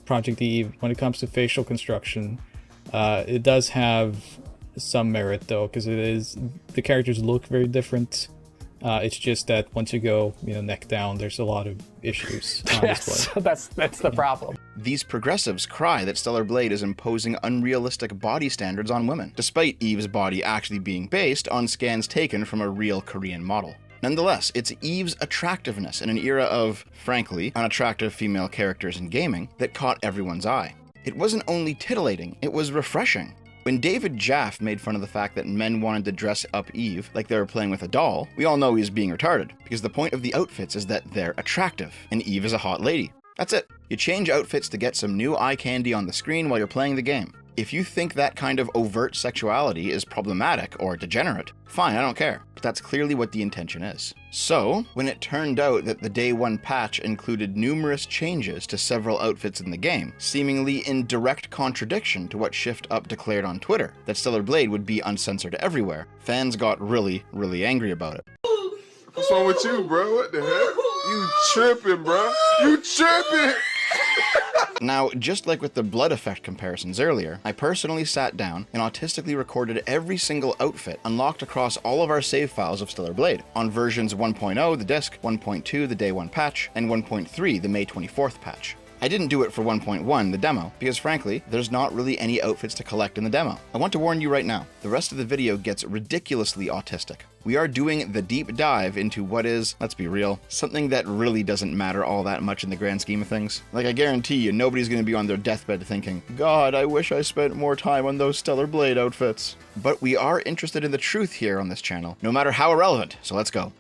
Project Eve, when it comes to facial construction, it does have some merit though, because the characters look very different. It's just that once you go, neck down, there's a lot of issues on display. That's the problem. These progressives cry that Stellar Blade is imposing unrealistic body standards on women, despite Eve's body actually being based on scans taken from a real Korean model. Nonetheless, it's Eve's attractiveness in an era of, frankly, unattractive female characters in gaming that caught everyone's eye. It wasn't only titillating, it was refreshing. When David Jaffe made fun of the fact that men wanted to dress up Eve like they were playing with a doll, we all know he's being retarded, because the point of the outfits is that they're attractive, and Eve is a hot lady. That's it. You change outfits to get some new eye candy on the screen while you're playing the game. If you think that kind of overt sexuality is problematic or degenerate, fine, I don't care, but that's clearly what the intention is. So, when it turned out that the day one patch included numerous changes to several outfits in the game, seemingly in direct contradiction to what Shift Up declared on Twitter, that Stellar Blade would be uncensored everywhere, fans got really angry about it. What's wrong with you, bro? What the heck? You tripping, bro? You tripping! Now, just like with the blood effect comparisons earlier, I personally sat down and autistically recorded every single outfit unlocked across all of our save files of Stellar Blade on versions 1.0, the disc, 1.2, the day 1 patch, and 1.3, the May 24th patch. I didn't do it for 1.1, the demo, because frankly, there's not really any outfits to collect in the demo. I want to warn you right now, the rest of the video gets ridiculously autistic. We are doing the deep dive into what is, let's be real, something that really doesn't matter all that much in the grand scheme of things. Like, I guarantee you, nobody's going to be on their deathbed thinking, God, I wish I spent more time on those Stellar Blade outfits. But we are interested in the truth here on this channel, no matter how irrelevant, so let's go.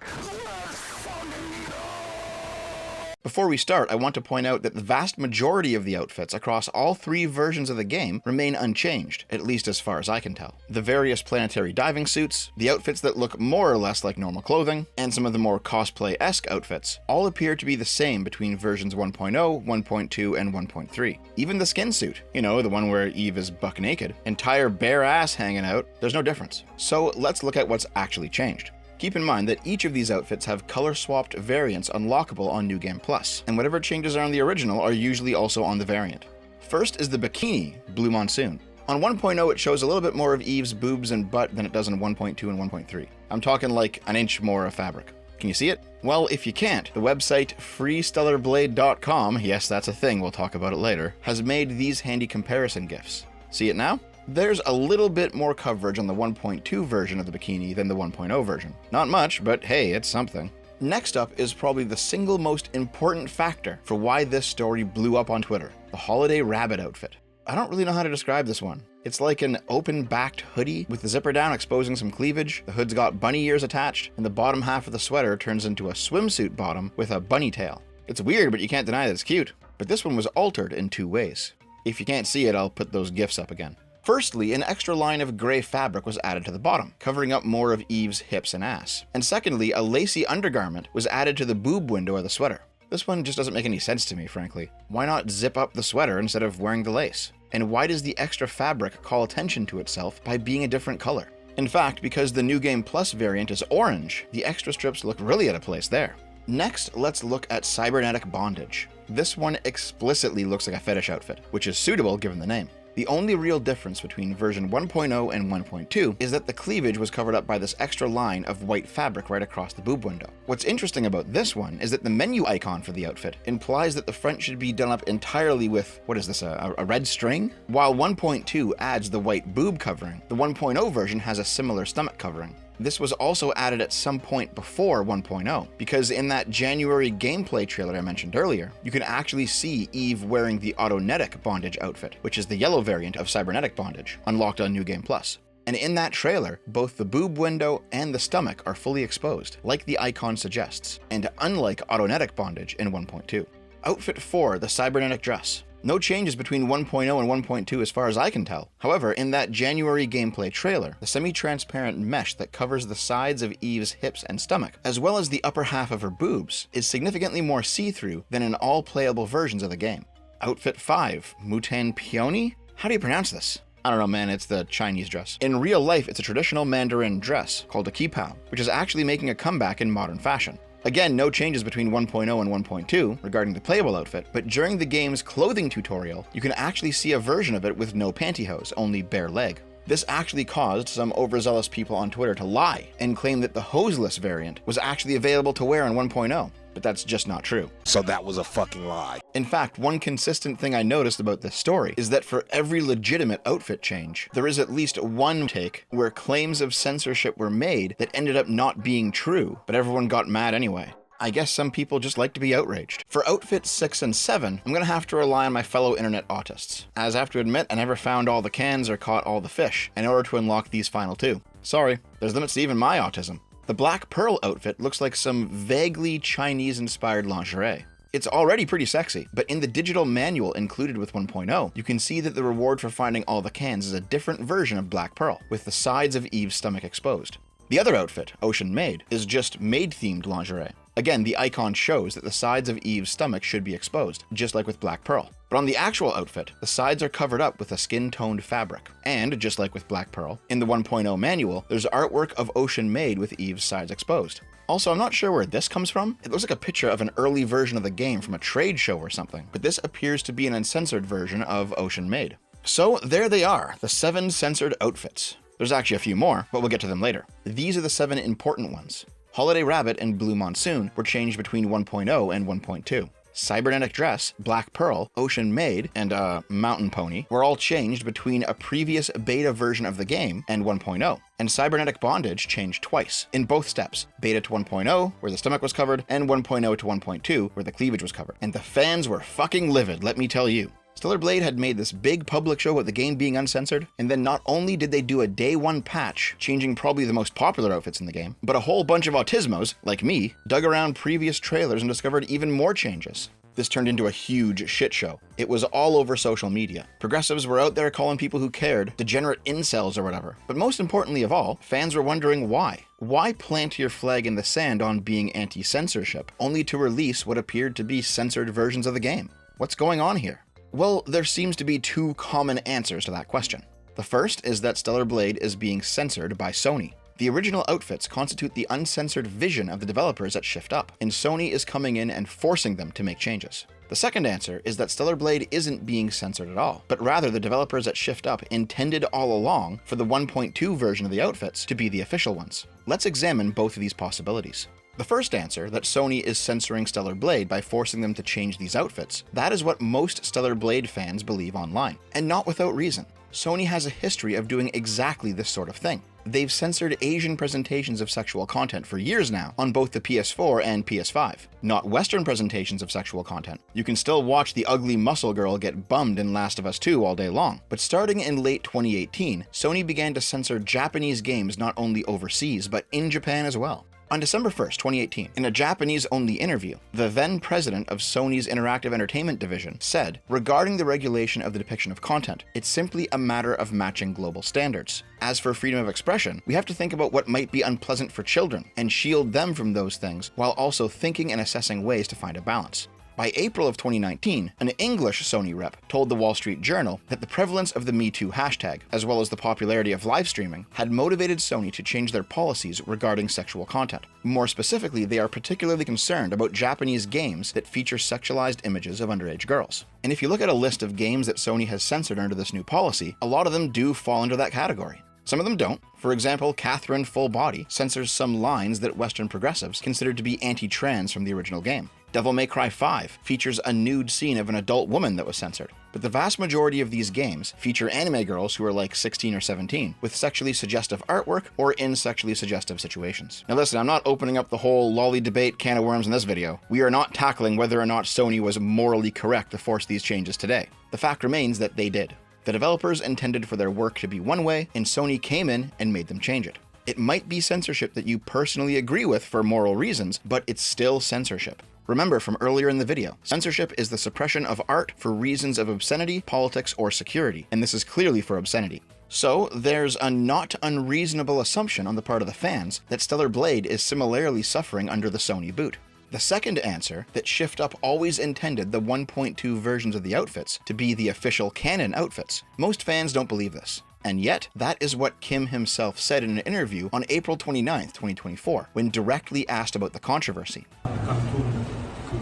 Before we start, I want to point out that the vast majority of the outfits across all 3 versions of the game remain unchanged, at least as far as I can tell. The various planetary diving suits, the outfits that look more or less like normal clothing, and some of the more cosplay-esque outfits all appear to be the same between versions 1.0, 1.2, and 1.3. Even the skin suit, you know, the one where Eve is buck naked, entire bare ass hanging out, there's no difference. So let's look at what's actually changed. Keep in mind that each of these outfits have color-swapped variants unlockable on New Game Plus, and whatever changes are on the original are usually also on the variant. First is the bikini, Blue Monsoon. On 1.0 it shows a little bit more of Eve's boobs and butt than it does in 1.2 and 1.3. I'm talking like an inch more of fabric. Can you see it? Well, if you can't, the website freestellarblade.com, yes that's a thing, we'll talk about it later, has made these handy comparison GIFs. See it now? There's a little bit more coverage on the 1.2 version of the bikini than the 1.0 version. Not much, but hey, it's something. Next up is probably the single most important factor for why this story blew up on Twitter, the holiday rabbit outfit. I don't really know how to describe this one. It's like an open-backed hoodie with the zipper down exposing some cleavage, the hood's got bunny ears attached, and the bottom half of the sweater turns into a swimsuit bottom with a bunny tail. It's weird, but you can't deny that it's cute. But this one was altered in 2 ways. If you can't see it, I'll put those GIFs up again. Firstly, an extra line of gray fabric was added to the bottom, covering up more of Eve's hips and ass. And secondly, a lacy undergarment was added to the boob window of the sweater. This one just doesn't make any sense to me, frankly. Why not zip up the sweater instead of wearing the lace? And why does the extra fabric call attention to itself by being a different color? In fact, because the New Game Plus variant is orange, the extra strips look really out of place there. Next, let's look at cybernetic bondage. This one explicitly looks like a fetish outfit, which is suitable given the name. The only real difference between version 1.0 and 1.2 is that the cleavage was covered up by this extra line of white fabric right across the boob window. What's interesting about this one is that the menu icon for the outfit implies that the front should be done up entirely with, what is this, a red string? While 1.2 adds the white boob covering, the 1.0 version has a similar stomach covering. This was also added at some point before 1.0, because in that January gameplay trailer I mentioned earlier, you can actually see Eve wearing the Autonetic bondage outfit, which is the yellow variant of cybernetic bondage, unlocked on New Game Plus. And in that trailer, both the boob window and the stomach are fully exposed, like the icon suggests, and unlike Autonetic bondage in 1.2. Outfit 4, the cybernetic dress. No changes between 1.0 and 1.2 as far as I can tell. However, in that January gameplay trailer, the semi-transparent mesh that covers the sides of Eve's hips and stomach, as well as the upper half of her boobs, is significantly more see-through than in all playable versions of the game. Outfit 5, Mutan Peony? How do you pronounce this? I don't know, man, it's the Chinese dress. In real life, it's a traditional Mandarin dress called a qipao, which is actually making a comeback in modern fashion. Again, no changes between 1.0 and 1.2 regarding the playable outfit, but during the game's clothing tutorial, you can actually see a version of it with no pantyhose, only bare leg. This actually caused some overzealous people on Twitter to lie and claim that the hoseless variant was actually available to wear in 1.0, but that's just not true. So that was a fucking lie. In fact, one consistent thing I noticed about this story is that for every legitimate outfit change, there is at least one take where claims of censorship were made that ended up not being true, but everyone got mad anyway. I guess some people just like to be outraged. For outfits 6 and 7, I'm gonna have to rely on my fellow internet autists, as I have to admit I never found all the cans or caught all the fish in order to unlock these final 2. Sorry, there's limits to even my autism. The Black Pearl outfit looks like some vaguely Chinese-inspired lingerie. It's already pretty sexy, but in the digital manual included with 1.0, you can see that the reward for finding all the cans is a different version of Black Pearl, with the sides of Eve's stomach exposed. The other outfit, Ocean Maid, is just maid-themed lingerie. Again, the icon shows that the sides of Eve's stomach should be exposed, just like with Black Pearl. But on the actual outfit, the sides are covered up with a skin-toned fabric. And, just like with Black Pearl, in the 1.0 manual, there's artwork of Ocean Maid with Eve's sides exposed. Also, I'm not sure where this comes from. It looks like a picture of an early version of the game from a trade show or something, but this appears to be an uncensored version of Ocean Maid. So there they are, the 7 censored outfits. There's actually a few more, but we'll get to them later. These are the 7 important ones. Holiday Rabbit and Blue Monsoon were changed between 1.0 and 1.2. Cybernetic Dress, Black Pearl, Ocean Maid, and Mountain Pony were all changed between a previous beta version of the game and 1.0. And Cybernetic Bondage changed twice, in both steps. Beta to 1.0, where the stomach was covered, and 1.0 to 1.2, where the cleavage was covered. And the fans were fucking livid, let me tell you. Stellar Blade had made this big public show about the game being uncensored, and then not only did they do a day 1 patch, changing probably the most popular outfits in the game, but a whole bunch of autismos, like me, dug around previous trailers and discovered even more changes. This turned into a huge shit show. It was all over social media. Progressives were out there calling people who cared degenerate incels or whatever. But most importantly of all, fans were wondering why. Why plant your flag in the sand on being anti-censorship, only to release what appeared to be censored versions of the game? What's going on here? Well, there seems to be 2 common answers to that question. The first is that Stellar Blade is being censored by Sony. The original outfits constitute the uncensored vision of the developers at Shift Up, and Sony is coming in and forcing them to make changes. The second answer is that Stellar Blade isn't being censored at all, but rather the developers at Shift Up intended all along for the 1.2 version of the outfits to be the official ones. Let's examine both of these possibilities. The first answer, that Sony is censoring Stellar Blade by forcing them to change these outfits, that is what most Stellar Blade fans believe online, and not without reason. Sony has a history of doing exactly this sort of thing. They've censored Asian presentations of sexual content for years now on both the PS4 and PS5. Not Western presentations of sexual content. You can still watch the ugly muscle girl get bummed in Last of Us 2 all day long. But starting in late 2018, Sony began to censor Japanese games not only overseas, but in Japan as well. On December 1st, 2018, in a Japanese-only interview, the then president of Sony's Interactive Entertainment Division said, regarding the regulation of the depiction of content, it's simply a matter of matching global standards. As for freedom of expression, we have to think about what might be unpleasant for children and shield them from those things while also thinking and assessing ways to find a balance. By April of 2019, an English Sony rep told the Wall Street Journal that the prevalence of the #MeToo hashtag, as well as the popularity of live streaming, had motivated Sony to change their policies regarding sexual content. More specifically, they are particularly concerned about Japanese games that feature sexualized images of underage girls. And if you look at a list of games that Sony has censored under this new policy, a lot of them do fall into that category. Some of them don't. For example, Catherine Full Body censors some lines that Western progressives considered to be anti-trans from the original game. Devil May Cry 5 features a nude scene of an adult woman that was censored. But the vast majority of these games feature anime girls who are like 16 or 17, with sexually suggestive artwork or in sexually suggestive situations. Now listen, I'm not opening up the whole lolly debate can of worms in this video. We are not tackling whether or not Sony was morally correct to force these changes today. The fact remains that they did. The developers intended for their work to be one way, and Sony came in and made them change it. It might be censorship that you personally agree with for moral reasons, but it's still censorship. Remember from earlier in the video, censorship is the suppression of art for reasons of obscenity, politics, or security, and this is clearly for obscenity. So there's a not unreasonable assumption on the part of the fans that Stellar Blade is similarly suffering under the Sony boot. The second answer, that Shift Up always intended the 1.2 versions of the outfits to be the official canon outfits. Most fans don't believe this. And yet, that is what Kim himself said in an interview on April 29th, 2024, when directly asked about the controversy.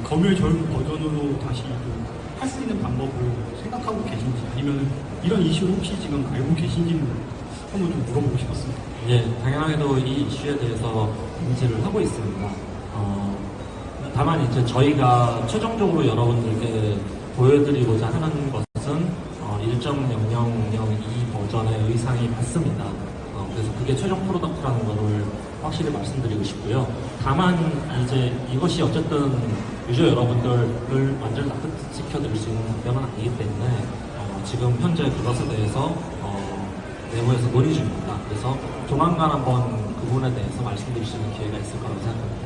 검열절국 버전으로 다시 할 수 있는 방법을 생각하고 계신지 아니면 이런 이슈를 혹시 지금 알고 계신지는 한번 좀 물어보고 싶었습니다. 예, 당연하게도 이 이슈에 대해서 인지를 하고 있습니다. 다만 이제 저희가 최종적으로 여러분들께 보여드리고자 하는 것은 1.000.2 버전의 의상이 같습니다. 그래서 그게 최종 프로덕트라는 것을 확실히 말씀드리고 싶고요. 다만 이제 이것이 어쨌든 유저 여러분들을 완전히 납득시켜드릴 수 있는 답변은 아니기 때문에 지금 현재 그것에 대해서 내부에서 논의 중입니다. 그래서 조만간 한번 그 부분에 대해서 말씀드릴 수 있는 기회가 있을 거라고 생각합니다.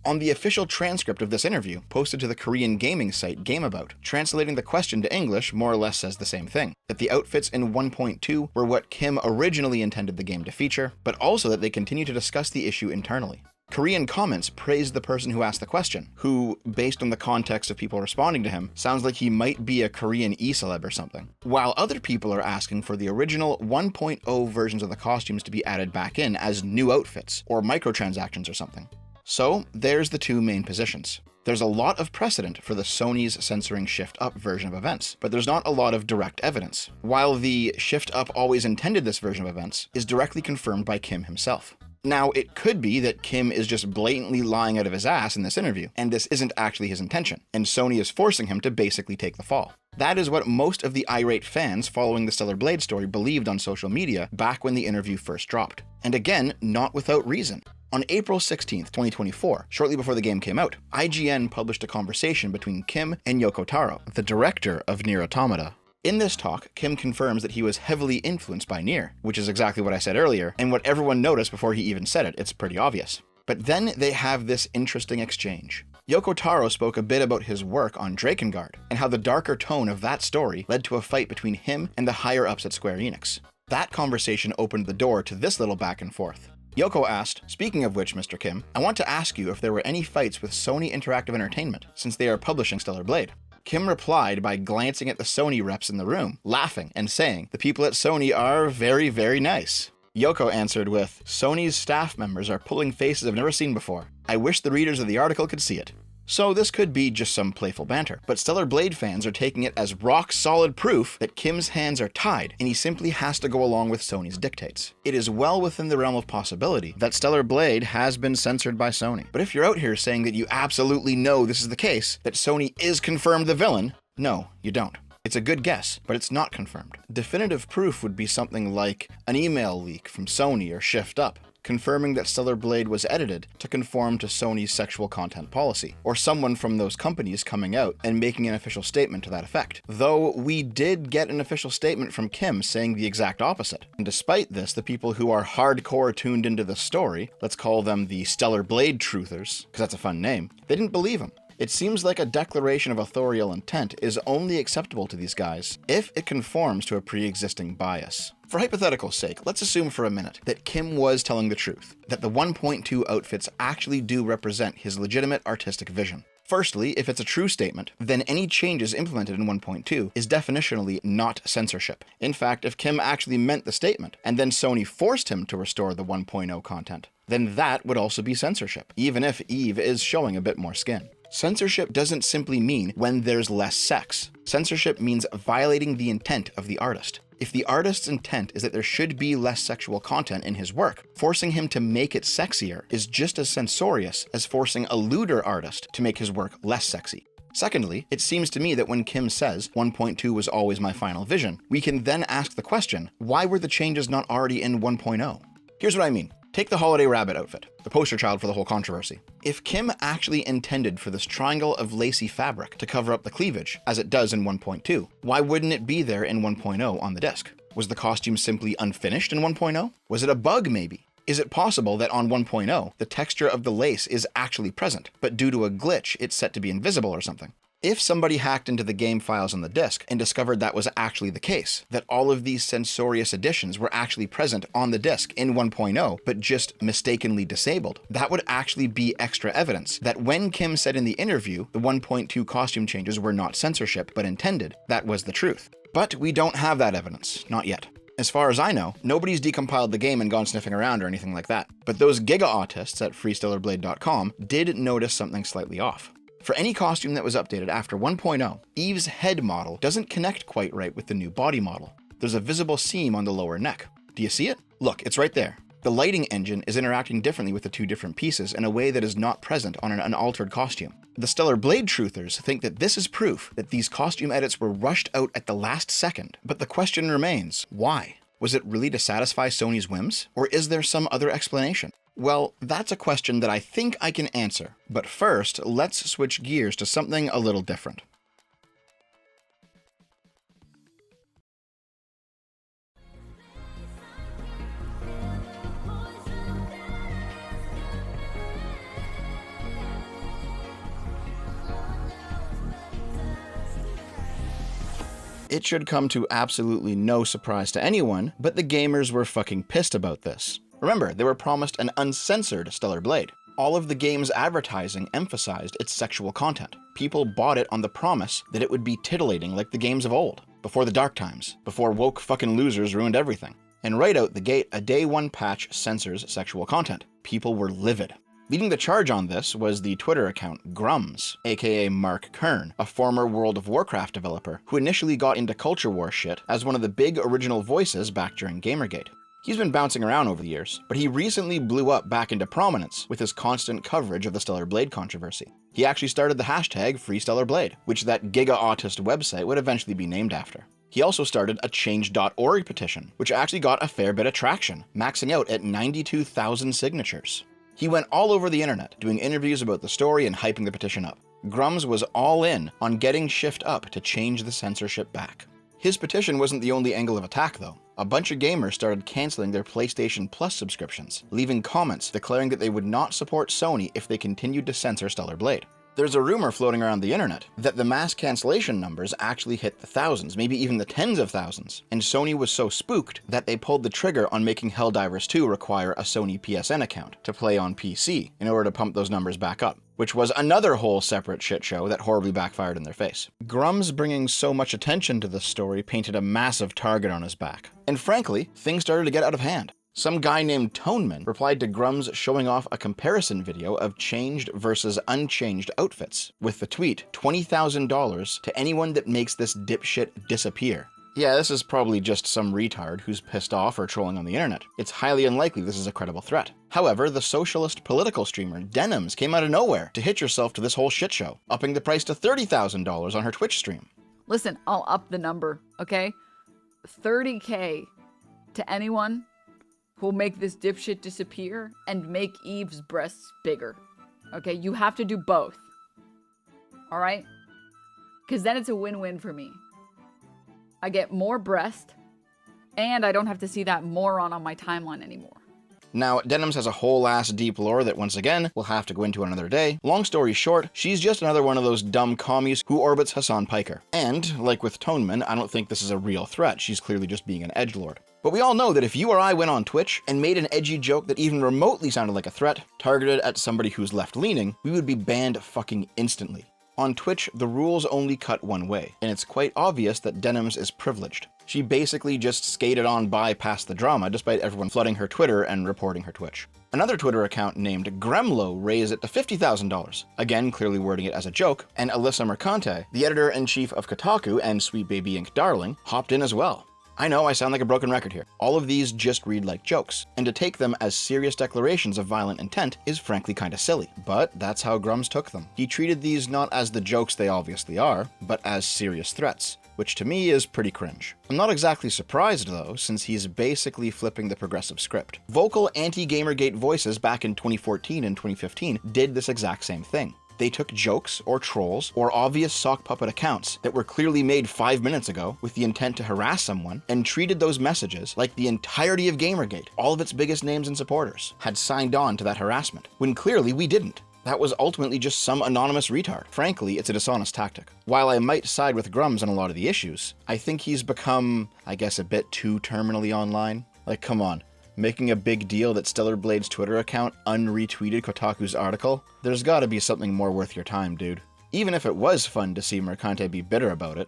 On the official transcript of this interview, posted to the Korean gaming site GameAbout, translating the question to English more or less says the same thing, that the outfits in 1.2 were what Kim originally intended the game to feature, but also that they continue to discuss the issue internally. Korean comments praised the person who asked the question, who, based on the context of people responding to him, sounds like he might be a Korean e-celeb or something. While other people are asking for the original 1.0 versions of the costumes to be added back in as new outfits, or microtransactions or something. So, there's the two main positions. There's a lot of precedent for the Sony's censoring Shift Up version of events, but there's not a lot of direct evidence, while the Shift Up always intended this version of events is directly confirmed by Kim himself. Now, it could be that Kim is just blatantly lying out of his ass in this interview, and this isn't actually his intention, and Sony is forcing him to basically take the fall. That is what most of the irate fans following the Stellar Blade story believed on social media back when the interview first dropped. And again, not without reason. On April 16th, 2024, shortly before the game came out, IGN published a conversation between Kim and Yoko Taro, the director of Nier Automata. In this talk, Kim confirms that he was heavily influenced by Nier, which is exactly what I said earlier, and what everyone noticed before he even said it. It's pretty obvious. But then they have this interesting exchange. Yoko Taro spoke a bit about his work on Drakengard, and how the darker tone of that story led to a fight between him and the higher-ups at Square Enix. That conversation opened the door to this little back and forth. Yoko asked, "Speaking of which, Mr. Kim, I want to ask you if there were any fights with Sony Interactive Entertainment, since they are publishing Stellar Blade." Kim replied by glancing at the Sony reps in the room, laughing and saying, "The people at Sony are very, very nice." Yoko answered with, "Sony's staff members are pulling faces I've never seen before. I wish the readers of the article could see it." So this could be just some playful banter, but Stellar Blade fans are taking it as rock-solid proof that Kim's hands are tied, and he simply has to go along with Sony's dictates. It is well within the realm of possibility that Stellar Blade has been censored by Sony. But if you're out here saying that you absolutely know this is the case, that Sony is confirmed the villain, no, you don't. It's a good guess, but it's not confirmed. Definitive proof would be something like an email leak from Sony or Shift Up, confirming that Stellar Blade was edited to conform to Sony's sexual content policy, or someone from those companies coming out and making an official statement to that effect. Though we did get an official statement from Kim saying the exact opposite. And despite this, the people who are hardcore tuned into the story, let's call them the Stellar Blade truthers, because that's a fun name, they didn't believe him. It seems like a declaration of authorial intent is only acceptable to these guys if it conforms to a pre-existing bias. For hypothetical sake, let's assume for a minute that Kim was telling the truth, that the 1.2 outfits actually do represent his legitimate artistic vision. Firstly, if it's a true statement, then any changes implemented in 1.2 is definitionally not censorship. In fact, if Kim actually meant the statement, and then Sony forced him to restore the 1.0 content, then that would also be censorship, even if Eve is showing a bit more skin. Censorship doesn't simply mean when there's less sex. Censorship means violating the intent of the artist. If the artist's intent is that there should be less sexual content in his work, forcing him to make it sexier is just as censorious as forcing a lewder artist to make his work less sexy. Secondly, it seems to me that when Kim says 1.2 was always my final vision, we can then ask the question, why were the changes not already in 1.0? Here's what I mean. Take the Holiday Rabbit outfit, the poster child for the whole controversy. If Kim actually intended for this triangle of lacy fabric to cover up the cleavage, as it does in 1.2, why wouldn't it be there in 1.0 on the disc? Was the costume simply unfinished in 1.0? Was it a bug maybe? Is it possible that on 1.0, the texture of the lace is actually present, but due to a glitch, it's set to be invisible or something? If somebody hacked into the game files on the disc and discovered that was actually the case, that all of these censorious additions were actually present on the disc in 1.0, but just mistakenly disabled, that would actually be extra evidence that when Kim said in the interview the 1.2 costume changes were not censorship but intended, that was the truth. But we don't have that evidence, not yet. As far as I know, nobody's decompiled the game and gone sniffing around or anything like that. But those giga-autists at freestellarblade.com did notice something slightly off. For any costume that was updated after 1.0, Eve's head model doesn't connect quite right with the new body model. There's a visible seam on the lower neck. Do you see it? Look, it's right there. The lighting engine is interacting differently with the two different pieces in a way that is not present on an unaltered costume. The Stellar Blade truthers think that this is proof that these costume edits were rushed out at the last second. But the question remains, why? Was it really to satisfy Sony's whims? Or is there some other explanation? Well, that's a question that I think I can answer. But first, let's switch gears to something a little different. It should come to absolutely no surprise to anyone, but the gamers were fucking pissed about this. Remember, they were promised an uncensored Stellar Blade. All of the game's advertising emphasized its sexual content. People bought it on the promise that it would be titillating like the games of old, before the dark times, before woke fucking losers ruined everything. And right out the gate, a day one patch censors sexual content. People were livid. Leading the charge on this was the Twitter account Grummz, aka Mark Kern, a former World of Warcraft developer who initially got into culture war shit as one of the big original voices back during Gamergate. He's been bouncing around over the years, but he recently blew up back into prominence with his constant coverage of the Stellar Blade controversy. He actually started the hashtag #FreeStellarBlade, which that giga-autist website would eventually be named after. He also started a change.org petition, which actually got a fair bit of traction, maxing out at 92,000 signatures. He went all over the internet, doing interviews about the story and hyping the petition up. Grummz was all in on getting Shift up to change the censorship back. His petition wasn't the only angle of attack, though. A bunch of gamers started canceling their PlayStation Plus subscriptions, leaving comments declaring that they would not support Sony if they continued to censor Stellar Blade. There's a rumor floating around the internet that the mass cancellation numbers actually hit the thousands, maybe even the tens of thousands, and Sony was so spooked that they pulled the trigger on making Helldivers 2 require a Sony PSN account to play on PC in order to pump those numbers back up, which was another whole separate shit show that horribly backfired in their face. Grummz bringing so much attention to this story painted a massive target on his back, and frankly, things started to get out of hand. Some guy named Toneman replied to Grummz showing off a comparison video of changed versus unchanged outfits, with the tweet, $20,000 to anyone that makes this dipshit disappear. Yeah, this is probably just some retard who's pissed off or trolling on the internet. It's highly unlikely this is a credible threat. However, the socialist political streamer Denims came out of nowhere to hitch herself to this whole shit show, upping the price to $30,000 on her Twitch stream. Listen, I'll up the number, okay? $30K to anyone who'll make this dipshit disappear and make Eve's breasts bigger. Okay, you have to do both. Alright? Because then it's a win-win for me. I get more breast, and I don't have to see that moron on my timeline anymore. Now, Denims has a whole ass deep lore that once again, we'll have to go into another day. Long story short, she's just another one of those dumb commies who orbits Hassan Piker. And, like with Toneman, I don't think this is a real threat, she's clearly just being an edgelord. But we all know that if you or I went on Twitch and made an edgy joke that even remotely sounded like a threat, targeted at somebody who's left-leaning, we would be banned fucking instantly. On Twitch, the rules only cut one way, and it's quite obvious that Denims is privileged. She basically just skated on by past the drama despite everyone flooding her Twitter and reporting her Twitch. Another Twitter account named Gremlo raised it to $50,000, again clearly wording it as a joke, and Alyssa Mercante, the editor-in-chief of Kotaku and Sweet Baby Inc. darling, hopped in as well. I know I sound like a broken record here. All of these just read like jokes, and to take them as serious declarations of violent intent is frankly kinda silly. But that's how Grummz took them. He treated these not as the jokes they obviously are, but as serious threats, which to me is pretty cringe. I'm not exactly surprised though, since he's basically flipping the progressive script. Vocal anti-Gamergate voices back in 2014 and 2015 did this exact same thing. They took jokes, or trolls, or obvious sock puppet accounts that were clearly made 5 minutes ago with the intent to harass someone, and treated those messages like the entirety of Gamergate, all of its biggest names and supporters, had signed on to that harassment, when clearly we didn't. That was ultimately just some anonymous retard. Frankly, it's a dishonest tactic. While I might side with Grummz on a lot of the issues, I think he's become, I guess, a bit too terminally online. Like, come on. Making a big deal that Stellar Blade's Twitter account unretweeted Kotaku's article? There's gotta be something more worth your time, dude. Even if it was fun to see Mercante be bitter about it.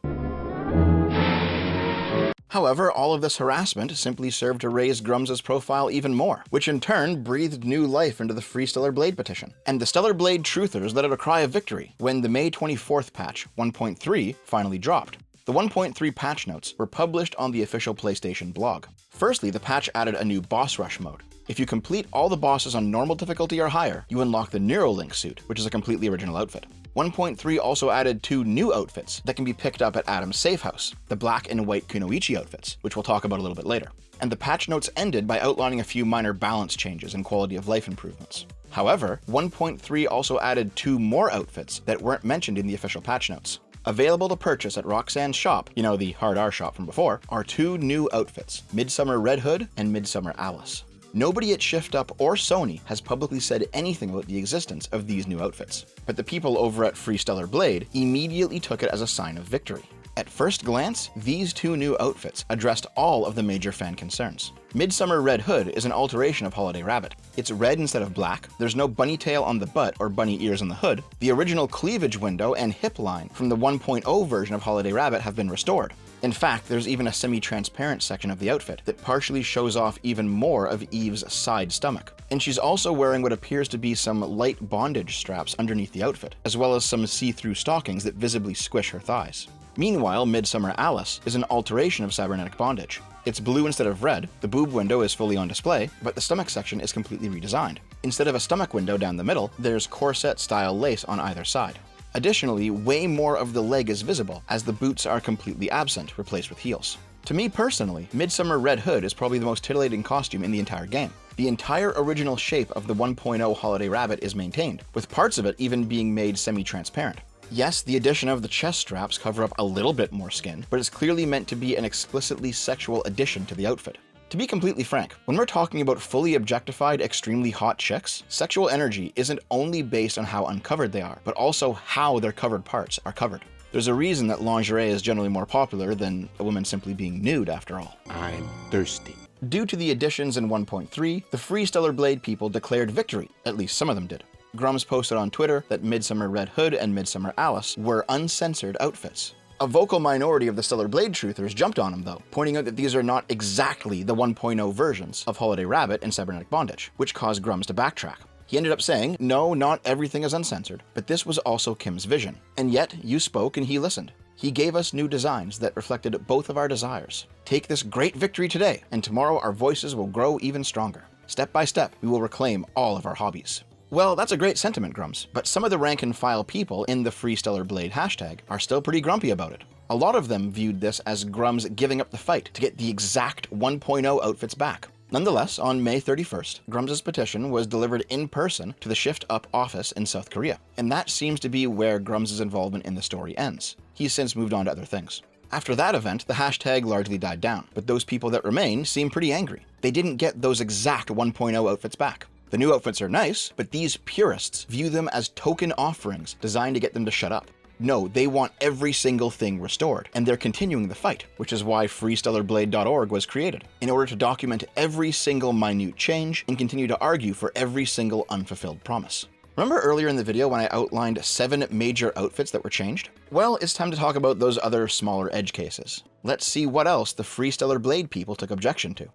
However, all of this harassment simply served to raise Grummz's profile even more, which in turn breathed new life into the Free Stellar Blade petition. And the Stellar Blade truthers let out a cry of victory when the May 24th patch, 1.3, finally dropped. The 1.3 patch notes were published on the official PlayStation blog. Firstly, the patch added a new boss rush mode. If you complete all the bosses on normal difficulty or higher, you unlock the Neuralink suit, which is a completely original outfit. 1.3 also added 2 new outfits that can be picked up at Adam's safe house, the black and white Kunoichi outfits, which we'll talk about a little bit later. And the patch notes ended by outlining a few minor balance changes and quality of life improvements. However, 1.3 also added 2 more outfits that weren't mentioned in the official patch notes. Available to purchase at Roxanne's shop, you know, the Hard R shop from before, are 2 new outfits, Midsummer Red Hood and Midsummer Alice. Nobody at Shift Up or Sony has publicly said anything about the existence of these new outfits, but the people over at Free Stellar Blade immediately took it as a sign of victory. At first glance, these 2 new outfits addressed all of the major fan concerns. Midsummer Red Hood is an alteration of Holiday Rabbit. It's red instead of black, there's no bunny tail on the butt or bunny ears on the hood, the original cleavage window and hip line from the 1.0 version of Holiday Rabbit have been restored. In fact, there's even a semi-transparent section of the outfit that partially shows off even more of Eve's side stomach. And she's also wearing what appears to be some light bondage straps underneath the outfit, as well as some see-through stockings that visibly squish her thighs. Meanwhile, Midsummer Alice is an alteration of cybernetic bondage. It's blue instead of red, the boob window is fully on display, but the stomach section is completely redesigned. Instead of a stomach window down the middle, there's corset-style lace on either side. Additionally, way more of the leg is visible, as the boots are completely absent, replaced with heels. To me personally, Midsummer Red Hood is probably the most titillating costume in the entire game. The entire original shape of the 1.0 Holiday Rabbit is maintained, with parts of it even being made semi-transparent. Yes, the addition of the chest straps cover up a little bit more skin, but it's clearly meant to be an explicitly sexual addition to the outfit. To be completely frank, when we're talking about fully objectified, extremely hot chicks, sexual energy isn't only based on how uncovered they are, but also how their covered parts are covered. There's a reason that lingerie is generally more popular than a woman simply being nude, after all. I'm thirsty. Due to the additions in 1.3, the Free Stellar Blade people declared victory, at least some of them did. Grummz posted on Twitter that Midsummer Red Hood and Midsummer Alice were uncensored outfits. A vocal minority of the Stellar Blade truthers jumped on him though, pointing out that these are not exactly the 1.0 versions of Holiday Rabbit and Cybernetic Bondage, which caused Grummz to backtrack. He ended up saying, no, not everything is uncensored, but this was also Kim's vision. And yet, you spoke and he listened. He gave us new designs that reflected both of our desires. Take this great victory today, and tomorrow our voices will grow even stronger. Step by step, we will reclaim all of our hobbies. Well, that's a great sentiment, Grummz, but some of the rank-and-file people in the Free Stellar Blade hashtag are still pretty grumpy about it. A lot of them viewed this as Grummz giving up the fight to get the exact 1.0 outfits back. Nonetheless, on May 31st, Grummz's petition was delivered in person to the Shift Up office in South Korea, and that seems to be where Grummz's involvement in the story ends. He's since moved on to other things. After that event, the hashtag largely died down, but those people that remain seem pretty angry. They didn't get those exact 1.0 outfits back. The new outfits are nice, but these purists view them as token offerings designed to get them to shut up. No, they want every single thing restored, and they're continuing the fight, which is why freestellarblade.org was created, in order to document every single minute change and continue to argue for every single unfulfilled promise. Remember earlier in the video when I outlined 7 major outfits that were changed? Well, it's time to talk about those other smaller edge cases. Let's see what else the Free Stellar Blade people took objection to.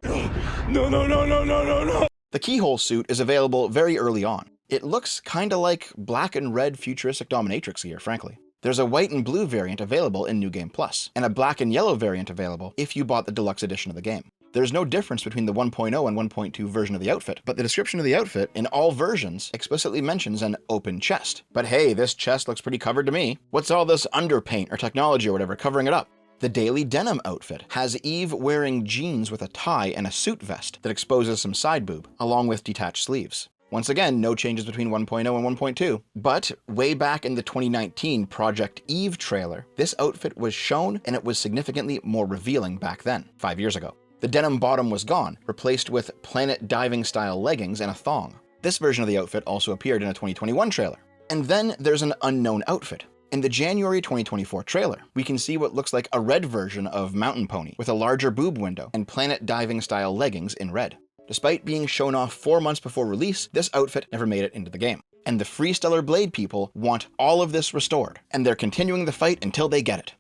No. The Keyhole suit is available very early on. It looks kinda like black and red futuristic dominatrix gear, frankly. There's a white and blue variant available in New Game Plus, and a black and yellow variant available if you bought the deluxe edition of the game. There's no difference between the 1.0 and 1.2 version of the outfit, but the description of the outfit in all versions explicitly mentions an open chest. But hey, this chest looks pretty covered to me. What's all this underpaint or technology or whatever covering it up? The Daily Denim outfit has Eve wearing jeans with a tie and a suit vest that exposes some side boob, along with detached sleeves. Once again, no changes between 1.0 and 1.2. But way back in the 2019 Project Eve trailer, this outfit was shown and it was significantly more revealing back then, 5 years ago. The denim bottom was gone, replaced with planet diving style leggings and a thong. This version of the outfit also appeared in a 2021 trailer. And then there's an unknown outfit. In the January 2024 trailer, we can see what looks like a red version of Mountain Pony with a larger boob window and planet diving style leggings in red. Despite being shown off 4 months before release, this outfit never made it into the game. And the Free Stellar Blade people want all of this restored, and they're continuing the fight until they get it.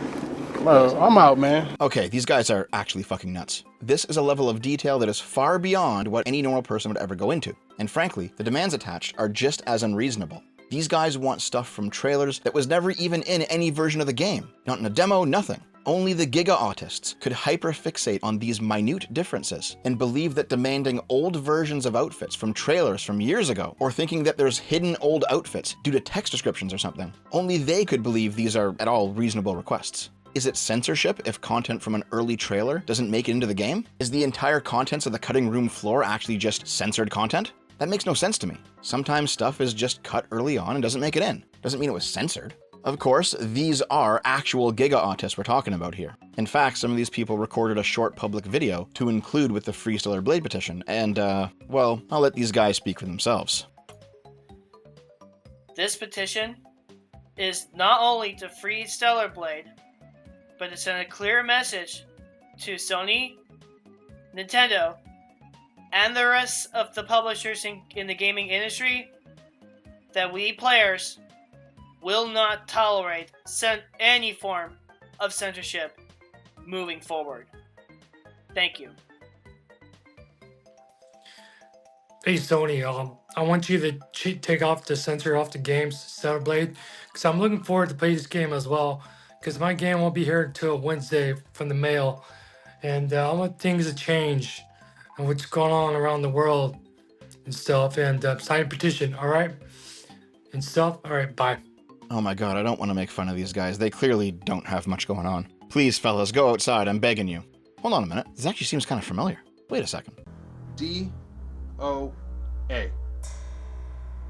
I'm out, man. Okay, these guys are actually fucking nuts. This is a level of detail that is far beyond what any normal person would ever go into. And frankly, the demands attached are just as unreasonable. These guys want stuff from trailers that was never even in any version of the game. Not in a demo, nothing. Only the giga-autists could hyperfixate on these minute differences and believe that demanding old versions of outfits from trailers from years ago, or thinking that there's hidden old outfits due to text descriptions or something, only they could believe these are at all reasonable requests. Is it censorship if content from an early trailer doesn't make it into the game? Is the entire contents of the cutting room floor actually just censored content? That makes no sense to me. Sometimes stuff is just cut early on and doesn't make it in. Doesn't mean it was censored. Of course, these are actual giga-autists we're talking about here. In fact, some of these people recorded a short public video to include with the Free Stellar Blade petition, and well, I'll let these guys speak for themselves. This petition is not only to free Stellar Blade, but to send a clear message to Sony, Nintendo, and the rest of the publishers in the gaming industry that we players will not tolerate any form of censorship moving forward. Thank you. Hey Sony, I want you to take off the censor off the games, Stellar Blade, because I'm looking forward to play this game as well. Because my game won't be here until Wednesday from the mail, and I want things to change and what's going on around the world and stuff. And sign a petition, all right, and stuff. All right, bye. Oh my god, I don't want to make fun of these guys. They clearly don't have much going on. Please, fellas, go outside. I'm begging you. Hold on a minute. This actually seems kind of familiar. Wait a second. DOA.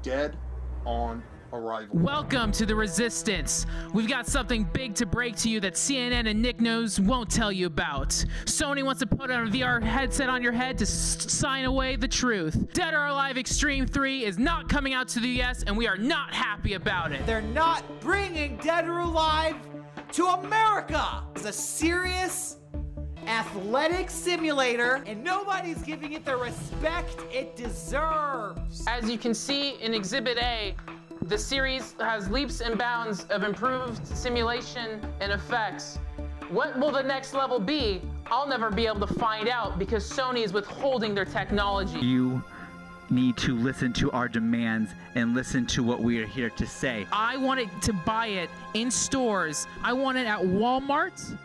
Dead on arrival. Welcome to the Resistance. We've got something big to break to you that CNN and Nick Knows won't tell you about. Sony wants to put a VR headset on your head to sign away the truth. Dead or Alive Extreme 3 is not coming out to the US, and we are not happy about it. They're not bringing Dead or Alive to America. It's a serious athletic simulator, and nobody's giving it the respect it deserves. As you can see in Exhibit A, the series has leaps and bounds of improved simulation and effects. What will the next level be? I'll never be able to find out because Sony is withholding their technology. You need to listen to our demands and listen to what we are here to say. I wanted to buy it in stores. I want it at Walmart.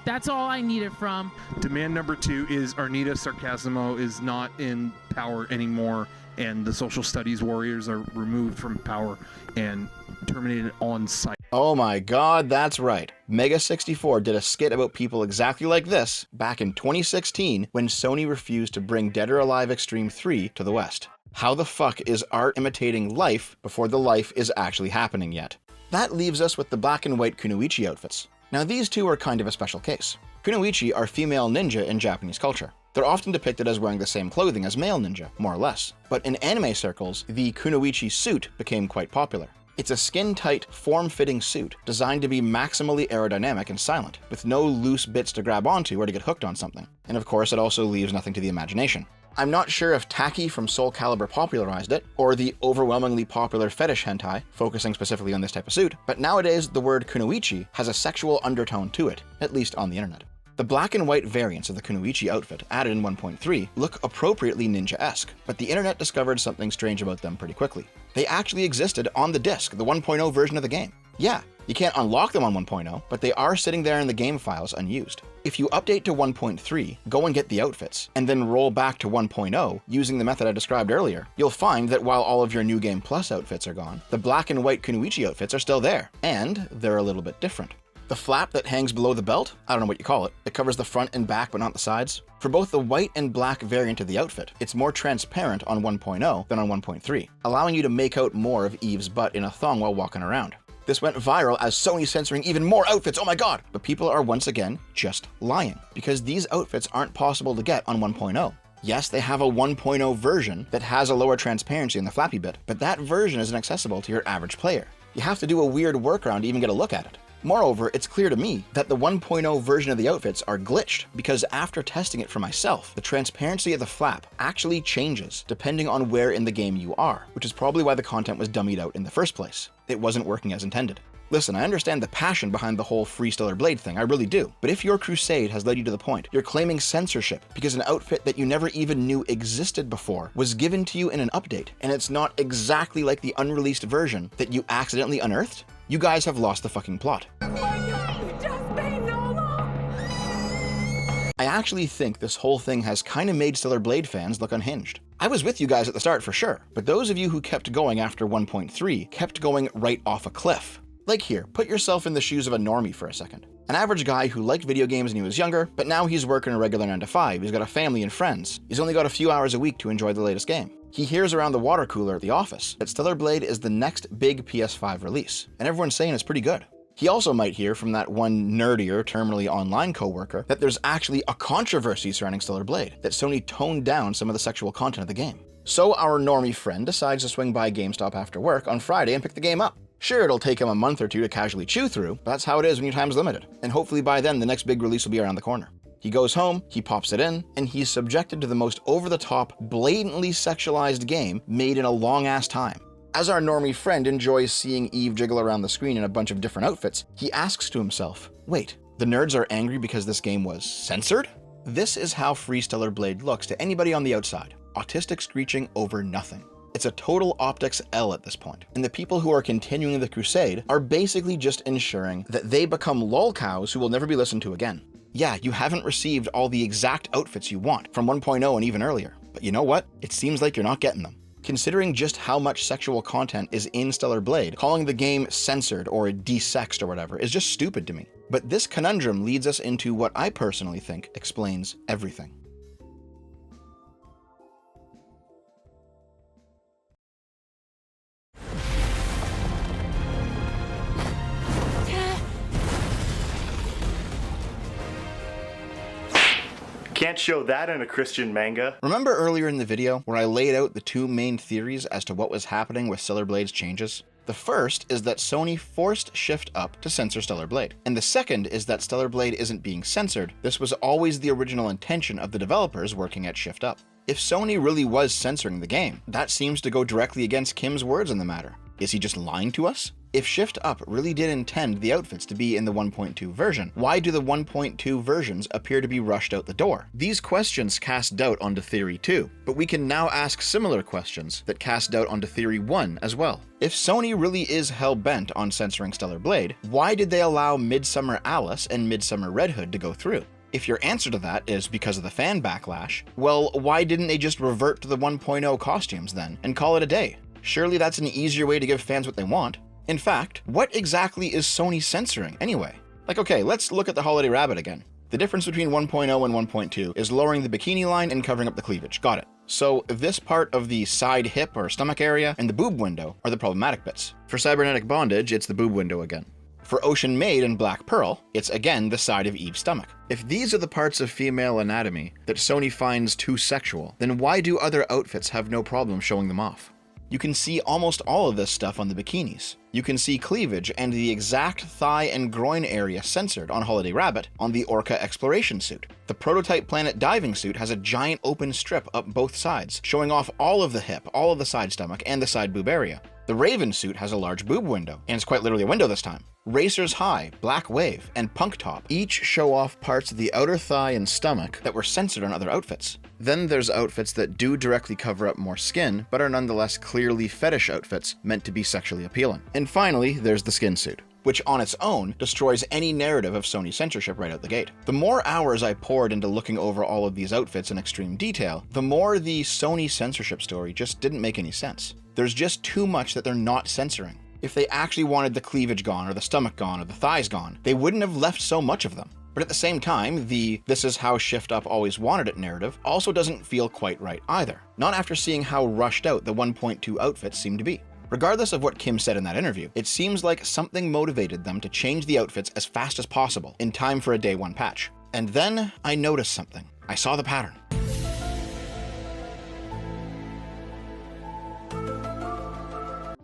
That's all I need it from. Demand number 2 is Arnita Sarcasmo is not in power anymore, and the social studies warriors are removed from power and terminated on site. Oh my god, that's right. Mega64 did a skit about people exactly like this back in 2016 when Sony refused to bring Dead or Alive Extreme 3 to the West. How the fuck is art imitating life before the life is actually happening yet? That leaves us with the black and white Kunoichi outfits. Now these two are kind of a special case. Kunoichi are female ninja in Japanese culture. They're often depicted as wearing the same clothing as male ninja, more or less. But in anime circles, the Kunoichi suit became quite popular. It's a skin-tight, form-fitting suit designed to be maximally aerodynamic and silent, with no loose bits to grab onto or to get hooked on something. And of course, it also leaves nothing to the imagination. I'm not sure if Taki from Soul Calibur popularized it, or the overwhelmingly popular fetish hentai, focusing specifically on this type of suit, but nowadays the word Kunoichi has a sexual undertone to it, at least on the internet. The black and white variants of the Kunoichi outfit, added in 1.3, look appropriately ninja-esque, but the internet discovered something strange about them pretty quickly. They actually existed on the disc, the 1.0 version of the game. Yeah, you can't unlock them on 1.0, but they are sitting there in the game files unused. If you update to 1.3, go and get the outfits, and then roll back to 1.0 using the method I described earlier, you'll find that while all of your New Game Plus outfits are gone, the black and white Kunoichi outfits are still there, and they're a little bit different. The flap that hangs below the belt, I don't know what you call it, it covers the front and back but not the sides. For both the white and black variant of the outfit, it's more transparent on 1.0 than on 1.3, allowing you to make out more of Eve's butt in a thong while walking around. This went viral as Sony censoring even more outfits, oh my god! But people are once again just lying, because these outfits aren't possible to get on 1.0. Yes, they have a 1.0 version that has a lower transparency in the flappy bit, but that version isn't accessible to your average player. You have to do a weird workaround to even get a look at it. Moreover, it's clear to me that the 1.0 version of the outfits are glitched, because after testing it for myself, the transparency of the flap actually changes depending on where in the game you are, which is probably why the content was dummied out in the first place. It wasn't working as intended. Listen, I understand the passion behind the whole Free Stellar Blade thing, I really do, but if your crusade has led you to the point you're claiming censorship because an outfit that you never even knew existed before was given to you in an update, and it's not exactly like the unreleased version that you accidentally unearthed, you guys have lost the fucking plot. I actually think this whole thing has kind of made Stellar Blade fans look unhinged. I was with you guys at the start for sure, but those of you who kept going after 1.3 kept going right off a cliff. Like here, put yourself in the shoes of a normie for a second. An average guy who liked video games when he was younger, but now he's working a regular 9 to 5, he's got a family and friends, he's only got a few hours a week to enjoy the latest game. He hears around the water cooler at the office that Stellar Blade is the next big PS5 release, and everyone's saying it's pretty good. He also might hear from that one nerdier, terminally online coworker that there's actually a controversy surrounding Stellar Blade, that Sony toned down some of the sexual content of the game. So our normie friend decides to swing by GameStop after work on Friday and pick the game up. Sure, it'll take him a month or two to casually chew through, but that's how it is when your time's limited, and hopefully by then the next big release will be around the corner. He goes home, he pops it in, and he's subjected to the most over-the-top, blatantly sexualized game made in a long-ass time. As our normie friend enjoys seeing Eve jiggle around the screen in a bunch of different outfits, he asks to himself, wait, the nerds are angry because this game was censored? This is how Free Stellar Blade looks to anybody on the outside. Autistic screeching over nothing. It's a total optics L at this point, and the people who are continuing the crusade are basically just ensuring that they become lolcows who will never be listened to again. Yeah, you haven't received all the exact outfits you want from 1.0 and even earlier, but you know what? It seems like you're not getting them. Considering just how much sexual content is in Stellar Blade, calling the game censored or desexed or whatever is just stupid to me. But this conundrum leads us into what I personally think explains everything. Can't show that in a Christian manga. Remember earlier in the video where I laid out the two main theories as to what was happening with Stellar Blade's changes? The first is that Sony forced Shift Up to censor Stellar Blade, and the second is that Stellar Blade isn't being censored. This was always the original intention of the developers working at Shift Up. If Sony really was censoring the game, that seems to go directly against Kim's words on the matter. Is he just lying to us? If Shift Up really did intend the outfits to be in the 1.2 version, why do the 1.2 versions appear to be rushed out the door? These questions cast doubt onto Theory 2, but we can now ask similar questions that cast doubt onto Theory 1 as well. If Sony really is hell-bent on censoring Stellar Blade, why did they allow Midsummer Alice and Midsummer Red Hood to go through? If your answer to that is because of the fan backlash, well, why didn't they just revert to the 1.0 costumes then and call it a day? Surely that's an easier way to give fans what they want. In fact, what exactly is Sony censoring anyway? Like, okay, let's look at the Holiday Rabbit again. The difference between 1.0 and 1.2 is lowering the bikini line and covering up the cleavage. Got it. So this part of the side hip or stomach area and the boob window are the problematic bits. For Cybernetic Bondage, it's the boob window again. For Ocean Maid and Black Pearl, it's again the side of Eve's stomach. If these are the parts of female anatomy that Sony finds too sexual, then why do other outfits have no problem showing them off? You can see almost all of this stuff on the bikinis. You can see cleavage and the exact thigh and groin area censored on Holiday Rabbit on the Orca Exploration suit. The Prototype Planet diving suit has a giant open strip up both sides, showing off all of the hip, all of the side stomach, and the side boob area. The Raven suit has a large boob window, and it's quite literally a window this time. Racer's High, Black Wave, and Punk Top each show off parts of the outer thigh and stomach that were censored on other outfits. Then there's outfits that do directly cover up more skin, but are nonetheless clearly fetish outfits meant to be sexually appealing. And finally, there's the skin suit, which on its own destroys any narrative of Sony censorship right out the gate. The more hours I poured into looking over all of these outfits in extreme detail, the more the Sony censorship story just didn't make any sense. There's just too much that they're not censoring. If they actually wanted the cleavage gone, or the stomach gone, or the thighs gone, they wouldn't have left so much of them. But at the same time, the "this is how Shift Up always wanted it" narrative also doesn't feel quite right either. Not after seeing how rushed out the 1.2 outfits seem to be. Regardless of what Kim said in that interview, it seems like something motivated them to change the outfits as fast as possible in time for a day one patch. And then I noticed something. I saw the pattern.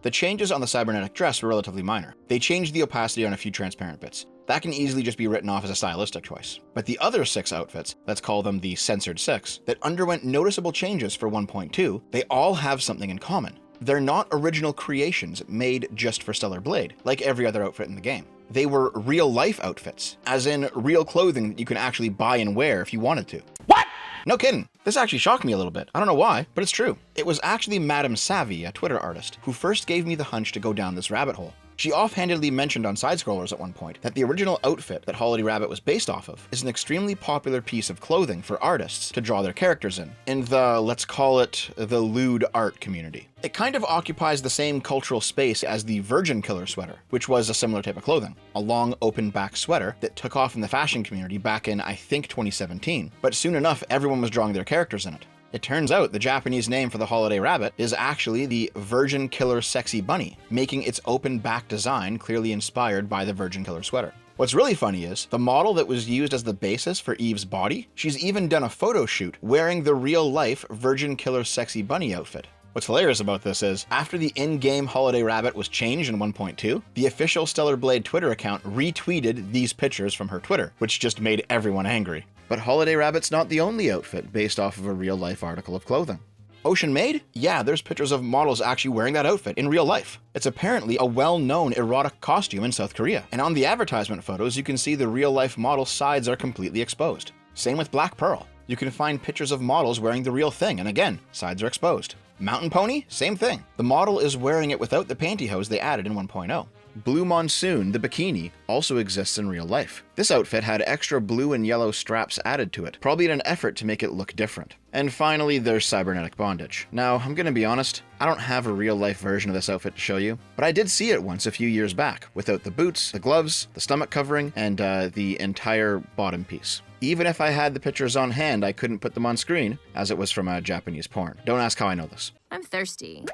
The changes on the cybernetic dress were relatively minor. They changed the opacity on a few transparent bits. That can easily just be written off as a stylistic choice. But the other 6 outfits, let's call them the Censored Six, that underwent noticeable changes for 1.2, they all have something in common. They're not original creations made just for Stellar Blade, like every other outfit in the game. They were real-life outfits, as in real clothing that you can actually buy and wear if you wanted to. What? No kidding. This actually shocked me a little bit. I don't know why, but it's true. It was actually Madame Savvy, a Twitter artist, who first gave me the hunch to go down this rabbit hole. She offhandedly mentioned on Sidescrollers at one point that the original outfit that Holiday Rabbit was based off of is an extremely popular piece of clothing for artists to draw their characters in the, let's call it, the lewd art community. It kind of occupies the same cultural space as the Virgin Killer sweater, which was a similar type of clothing. A long open back sweater that took off in the fashion community back in, I think, 2017, but soon enough everyone was drawing their characters in it. It turns out the Japanese name for the Holiday Rabbit is actually the Virgin Killer Sexy Bunny, making its open back design clearly inspired by the Virgin Killer sweater. What's really funny is, the model that was used as the basis for Eve's body, she's even done a photo shoot wearing the real-life Virgin Killer Sexy Bunny outfit. What's hilarious about this is, after the in-game Holiday Rabbit was changed in 1.2, the official Stellar Blade Twitter account retweeted these pictures from her Twitter, which just made everyone angry. But Holiday Rabbit's not the only outfit based off of a real-life article of clothing. Ocean Maid? Yeah, there's pictures of models actually wearing that outfit in real life. It's apparently a well-known erotic costume in South Korea, and on the advertisement photos you can see the real-life model's sides are completely exposed. Same with Black Pearl. You can find pictures of models wearing the real thing, and again, sides are exposed. Mountain Pony? Same thing. The model is wearing it without the pantyhose they added in 1.0. Blue Monsoon, the bikini, also exists in real life. This outfit had extra blue and yellow straps added to it, probably in an effort to make it look different. And finally, there's cybernetic bondage. Now, I'm gonna be honest, I don't have a real-life version of this outfit to show you, but I did see it once a few years back, without the boots, the gloves, the stomach covering, and the entire bottom piece. Even if I had the pictures on hand, I couldn't put them on screen, as it was from a Japanese porn. Don't ask how I know this. I'm thirsty.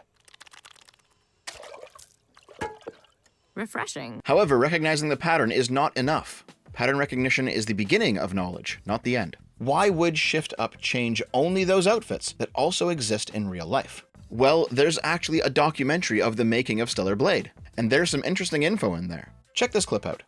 Refreshing. However, recognizing the pattern is not enough. Pattern recognition is the beginning of knowledge, not the end. Why would Shift Up change only those outfits that also exist in real life? Well, there's actually a documentary of the making of Stellar Blade, and there's some interesting info in there. Check this clip out.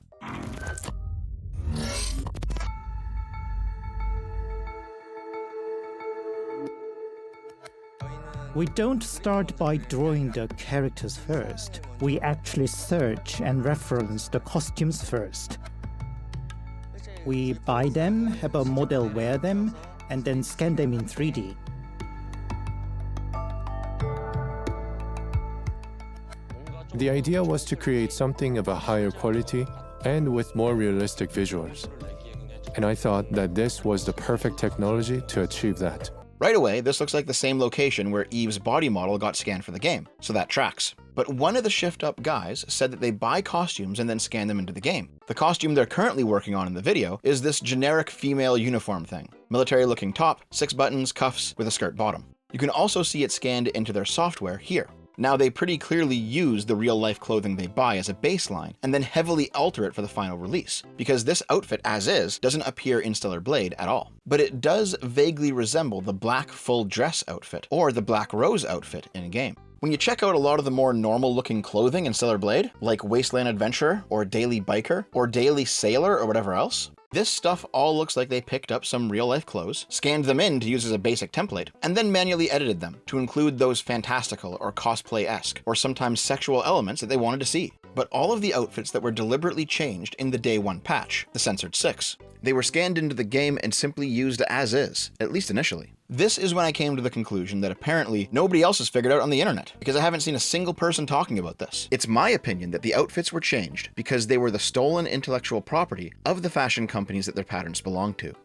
We don't start by drawing the characters first. We actually search and reference the costumes first. We buy them, have a model wear them, and then scan them in 3D. The idea was to create something of a higher quality and with more realistic visuals. And I thought that this was the perfect technology to achieve that. Right away, this looks like the same location where Eve's body model got scanned for the game, so that tracks. But one of the Shift Up guys said that they buy costumes and then scan them into the game. The costume they're currently working on in the video is this generic female uniform thing. Military-looking top, 6 buttons, cuffs, with a skirt bottom. You can also see it scanned into their software here. Now, they pretty clearly use the real-life clothing they buy as a baseline, and then heavily alter it for the final release, because this outfit, as is, doesn't appear in Stellar Blade at all. But it does vaguely resemble the black full dress outfit, or the Black Rose outfit in-game. When you check out a lot of the more normal-looking clothing in Stellar Blade, like Wasteland Adventurer, or Daily Biker, or Daily Sailor, or whatever else, this stuff all looks like they picked up some real-life clothes, scanned them in to use as a basic template, and then manually edited them to include those fantastical or cosplay-esque, or sometimes sexual elements that they wanted to see. But all of the outfits that were deliberately changed in the Day 1 patch, the Censored Six, they were scanned into the game and simply used as is, at least initially. This is when I came to the conclusion that apparently nobody else has figured out on the internet, because I haven't seen a single person talking about this. It's my opinion that the outfits were changed because they were the stolen intellectual property of the fashion companies that their patterns belonged to.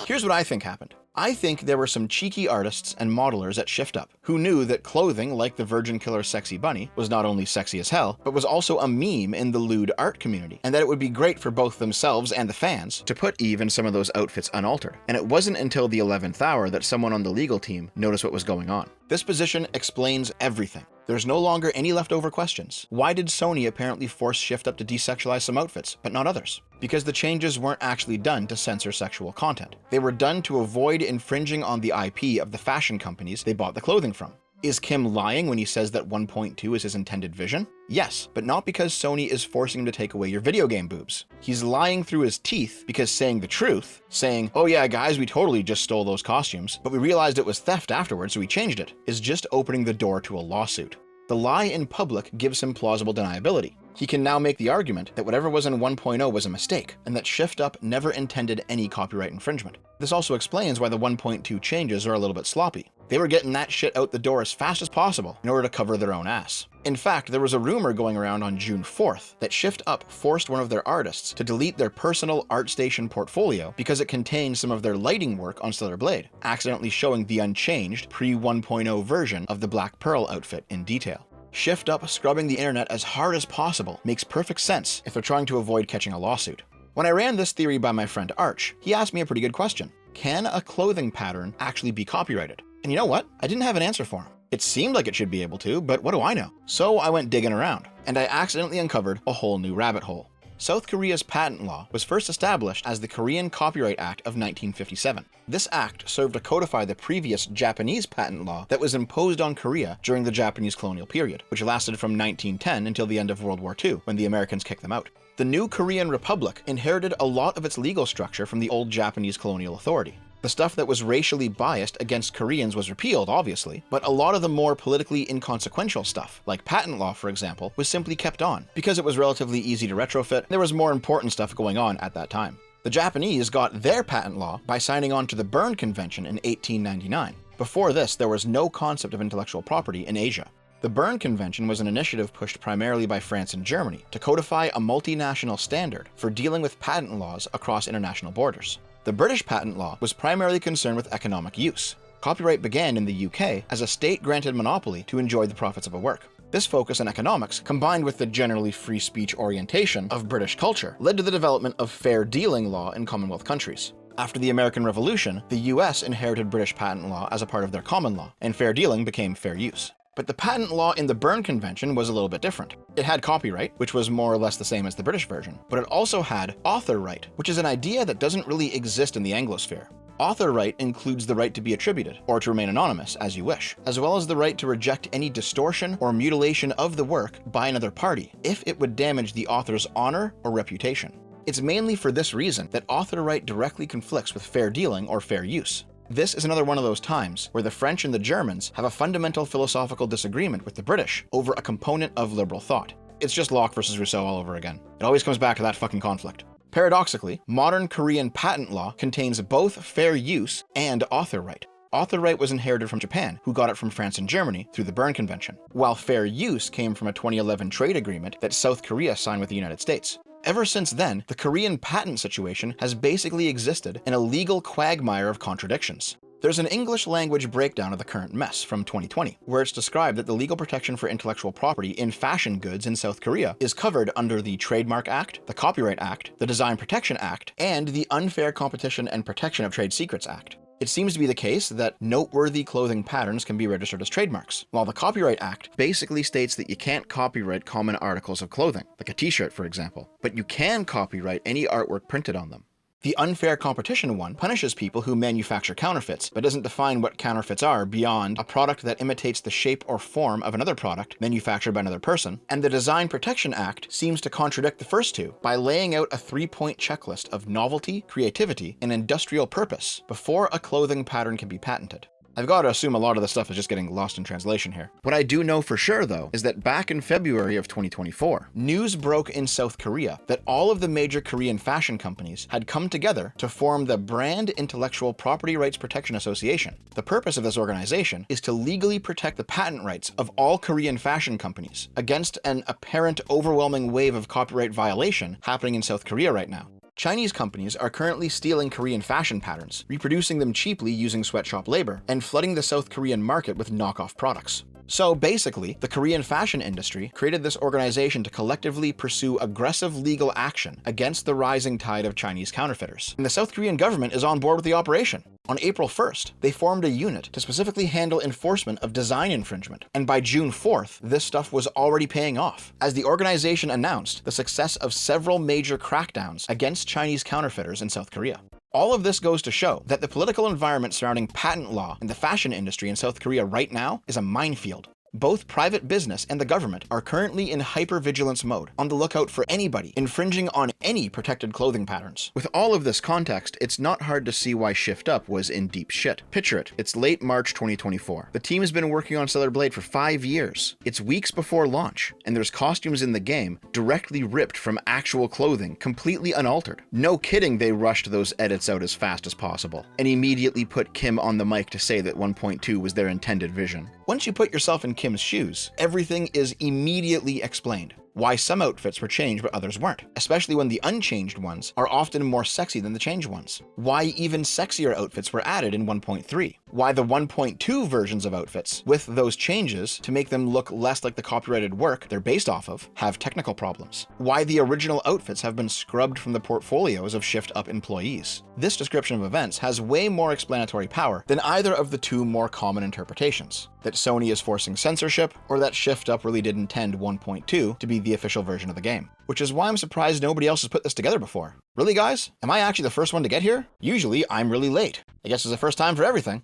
Here's what I think happened. I think there were some cheeky artists and modelers at Shift Up who knew that clothing like the Virgin Killer Sexy Bunny was not only sexy as hell, but was also a meme in the lewd art community, and that it would be great for both themselves and the fans to put Eve in some of those outfits unaltered. And it wasn't until the 11th hour that someone on the legal team noticed what was going on. This position explains everything. There's no longer any leftover questions. Why did Sony apparently force Shift Up to desexualize some outfits, but not others? Because the changes weren't actually done to censor sexual content. They were done to avoid infringing on the IP of the fashion companies they bought the clothing from. Is Kim lying when he says that 1.2 is his intended vision? Yes, but not because Sony is forcing him to take away your video game boobs. He's lying through his teeth because saying the truth, saying, oh yeah guys, we totally just stole those costumes, but we realized it was theft afterwards so we changed it, is just opening the door to a lawsuit. The lie in public gives him plausible deniability. He can now make the argument that whatever was in 1.0 was a mistake, and that Shift Up never intended any copyright infringement. This also explains why the 1.2 changes are a little bit sloppy. They were getting that shit out the door as fast as possible in order to cover their own ass. In fact, there was a rumor going around on June 4th that Shift Up forced one of their artists to delete their personal ArtStation portfolio because it contained some of their lighting work on Stellar Blade, accidentally showing the unchanged pre-1.0 version of the Black Pearl outfit in detail. Shift Up scrubbing the internet as hard as possible makes perfect sense if they're trying to avoid catching a lawsuit. When I ran this theory by my friend Arch, he asked me a pretty good question. Can a clothing pattern actually be copyrighted? And you know what? I didn't have an answer for him. It seemed like it should be able to, but what do I know? So I went digging around, and I accidentally uncovered a whole new rabbit hole. South Korea's patent law was first established as the Korean Copyright Act of 1957. This act served to codify the previous Japanese patent law that was imposed on Korea during the Japanese colonial period, which lasted from 1910 until the end of World War II, when the Americans kicked them out. The new Korean Republic inherited a lot of its legal structure from the old Japanese colonial authority. The stuff that was racially biased against Koreans was repealed, obviously, but a lot of the more politically inconsequential stuff, like patent law for example, was simply kept on, because it was relatively easy to retrofit, and there was more important stuff going on at that time. The Japanese got their patent law by signing on to the Berne Convention in 1899. Before this, there was no concept of intellectual property in Asia. The Berne Convention was an initiative pushed primarily by France and Germany to codify a multinational standard for dealing with patent laws across international borders. The British patent law was primarily concerned with economic use. Copyright began in the UK as a state-granted monopoly to enjoy the profits of a work. This focus on economics, combined with the generally free speech orientation of British culture, led to the development of fair dealing law in Commonwealth countries. After the American Revolution, the US inherited British patent law as a part of their common law, and fair dealing became fair use. But the patent law in the Berne Convention was a little bit different. It had copyright, which was more or less the same as the British version, but it also had author right, which is an idea that doesn't really exist in the Anglosphere. Author right includes the right to be attributed, or to remain anonymous as you wish, as well as the right to reject any distortion or mutilation of the work by another party, if it would damage the author's honor or reputation. It's mainly for this reason that author right directly conflicts with fair dealing or fair use. This is another one of those times where the French and the Germans have a fundamental philosophical disagreement with the British over a component of liberal thought. It's just Locke versus Rousseau all over again. It always comes back to that fucking conflict. Paradoxically, modern Korean patent law contains both fair use and author right. Author right was inherited from Japan, who got it from France and Germany through the Berne Convention, while fair use came from a 2011 trade agreement that South Korea signed with the United States. Ever since then, the Korean patent situation has basically existed in a legal quagmire of contradictions. There's an English language breakdown of the current mess from 2020, where it's described that the legal protection for intellectual property in fashion goods in South Korea is covered under the Trademark Act, the Copyright Act, the Design Protection Act, and the Unfair Competition and Protection of Trade Secrets Act. It seems to be the case that noteworthy clothing patterns can be registered as trademarks, while the Copyright Act basically states that you can't copyright common articles of clothing, like a t-shirt for example, but you can copyright any artwork printed on them. The unfair competition one punishes people who manufacture counterfeits, but doesn't define what counterfeits are beyond a product that imitates the shape or form of another product manufactured by another person. And the Design Protection Act seems to contradict the first two by laying out a 3-point checklist of novelty, creativity, and industrial purpose before a clothing pattern can be patented. I've got to assume a lot of the stuff is just getting lost in translation here. What I do know for sure, though, is that back in February of 2024, news broke in South Korea that all of the major Korean fashion companies had come together to form the Brand Intellectual Property Rights Protection Association. The purpose of this organization is to legally protect the patent rights of all Korean fashion companies against an apparent overwhelming wave of copyright violation happening in South Korea right now. Chinese companies are currently stealing Korean fashion patterns, reproducing them cheaply using sweatshop labor, and flooding the South Korean market with knockoff products. So basically, the Korean fashion industry created this organization to collectively pursue aggressive legal action against the rising tide of Chinese counterfeiters. And the South Korean government is on board with the operation. On April 1st, they formed a unit to specifically handle enforcement of design infringement, and by June 4th, this stuff was already paying off, as the organization announced the success of several major crackdowns against Chinese counterfeiters in South Korea. All of this goes to show that the political environment surrounding patent law and the fashion industry in South Korea right now is a minefield. Both private business and the government are currently in hypervigilance mode, on the lookout for anybody infringing on any protected clothing patterns. With all of this context, it's not hard to see why Shift Up was in deep shit. Picture it, it's late March 2024. The team has been working on Stellar Blade for 5 years. It's weeks before launch, and there's costumes in the game directly ripped from actual clothing, completely unaltered. No kidding they rushed those edits out as fast as possible, and immediately put Kim on the mic to say that 1.2 was their intended vision. Once you put yourself in Kim's shoes, everything is immediately explained. Why some outfits were changed but others weren't, especially when the unchanged ones are often more sexy than the changed ones. Why even sexier outfits were added in 1.3. Why the 1.2 versions of outfits, with those changes to make them look less like the copyrighted work they're based off of, have technical problems. Why the original outfits have been scrubbed from the portfolios of Shift Up employees. This description of events has way more explanatory power than either of the two more common interpretations. That Sony is forcing censorship, or that Shift Up really did intend 1.2 to be the official version of the game. Which is why I'm surprised nobody else has put this together before. Really, guys? Am I actually the first one to get here? Usually, I'm really late. I guess it's the first time for everything.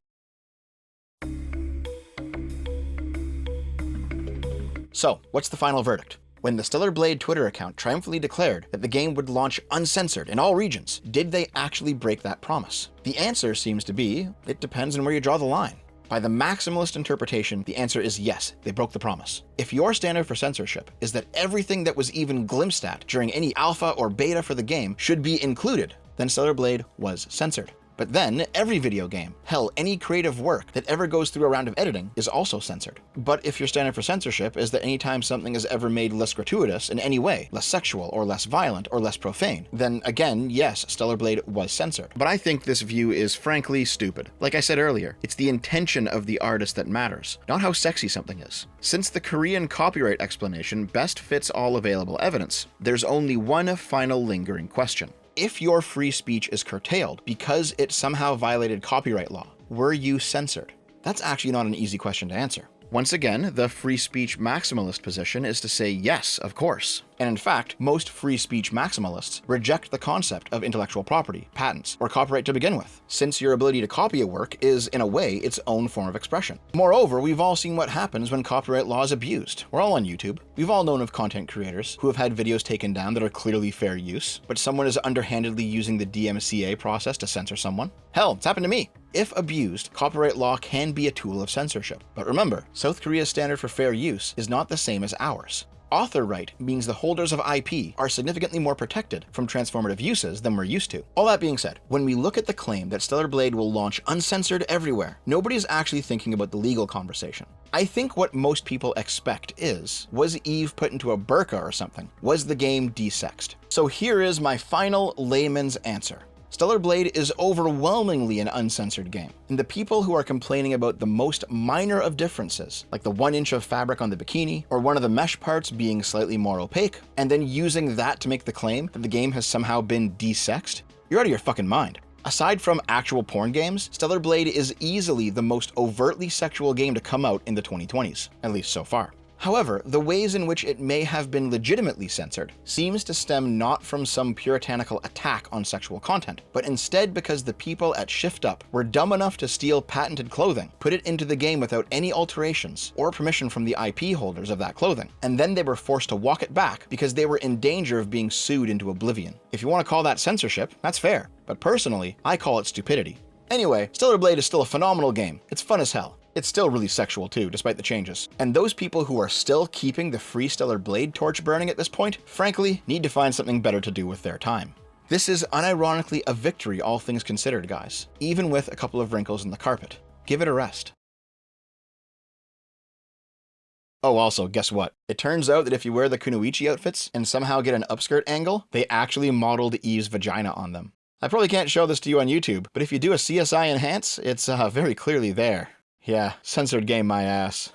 So, what's the final verdict? When the Stellar Blade Twitter account triumphantly declared that the game would launch uncensored in all regions, did they actually break that promise? The answer seems to be, it depends on where you draw the line. By the maximalist interpretation, the answer is yes, they broke the promise. If your standard for censorship is that everything that was even glimpsed at during any alpha or beta for the game should be included, then Stellar Blade was censored. But then, every video game, hell, any creative work that ever goes through a round of editing is also censored. But if your standard for censorship is that anytime something is ever made less gratuitous in any way, less sexual or less violent or less profane, then again, yes, Stellar Blade was censored. But I think this view is frankly stupid. Like I said earlier, it's the intention of the artist that matters, not how sexy something is. Since the Korean copyright explanation best fits all available evidence, there's only one final lingering question. If your free speech is curtailed because it somehow violated copyright law, were you censored? That's actually not an easy question to answer. Once again, the free speech maximalist position is to say yes, of course. And in fact, most free speech maximalists reject the concept of intellectual property, patents, or copyright to begin with, since your ability to copy a work is, in a way, its own form of expression. Moreover, we've all seen what happens when copyright law is abused. We're all on YouTube. We've all known of content creators who have had videos taken down that are clearly fair use, but someone is underhandedly using the DMCA process to censor someone. Hell, it's happened to me. If abused, copyright law can be a tool of censorship. But remember, South Korea's standard for fair use is not the same as ours. Author right means the holders of IP are significantly more protected from transformative uses than we're used to. All that being said, when we look at the claim that Stellar Blade will launch uncensored everywhere, nobody's actually thinking about the legal conversation. I think what most people expect is, was Eve put into a burqa or something? Was the game desexed? So here is my final layman's answer. Stellar Blade is overwhelmingly an uncensored game, and the people who are complaining about the most minor of differences, like the 1 inch of fabric on the bikini, or one of the mesh parts being slightly more opaque, and then using that to make the claim that the game has somehow been desexed, you're out of your fucking mind. Aside from actual porn games, Stellar Blade is easily the most overtly sexual game to come out in the 2020s, at least so far. However, the ways in which it may have been legitimately censored seems to stem not from some puritanical attack on sexual content, but instead because the people at Shift Up were dumb enough to steal patented clothing, put it into the game without any alterations or permission from the IP holders of that clothing, and then they were forced to walk it back because they were in danger of being sued into oblivion. If you want to call that censorship, that's fair, but personally, I call it stupidity. Anyway, Stellar Blade is still a phenomenal game. It's fun as hell. It's still really sexual too, despite the changes. And those people who are still keeping the free Stellar Blade torch burning at this point, frankly, need to find something better to do with their time. This is unironically a victory, all things considered, guys, even with a couple of wrinkles in the carpet. Give it a rest. Oh, also, guess what? It turns out that if you wear the Kunoichi outfits and somehow get an upskirt angle, they actually modeled Eve's vagina on them. I probably can't show this to you on YouTube, but if you do a CSI enhance, it's very clearly there. Yeah, censored game my ass.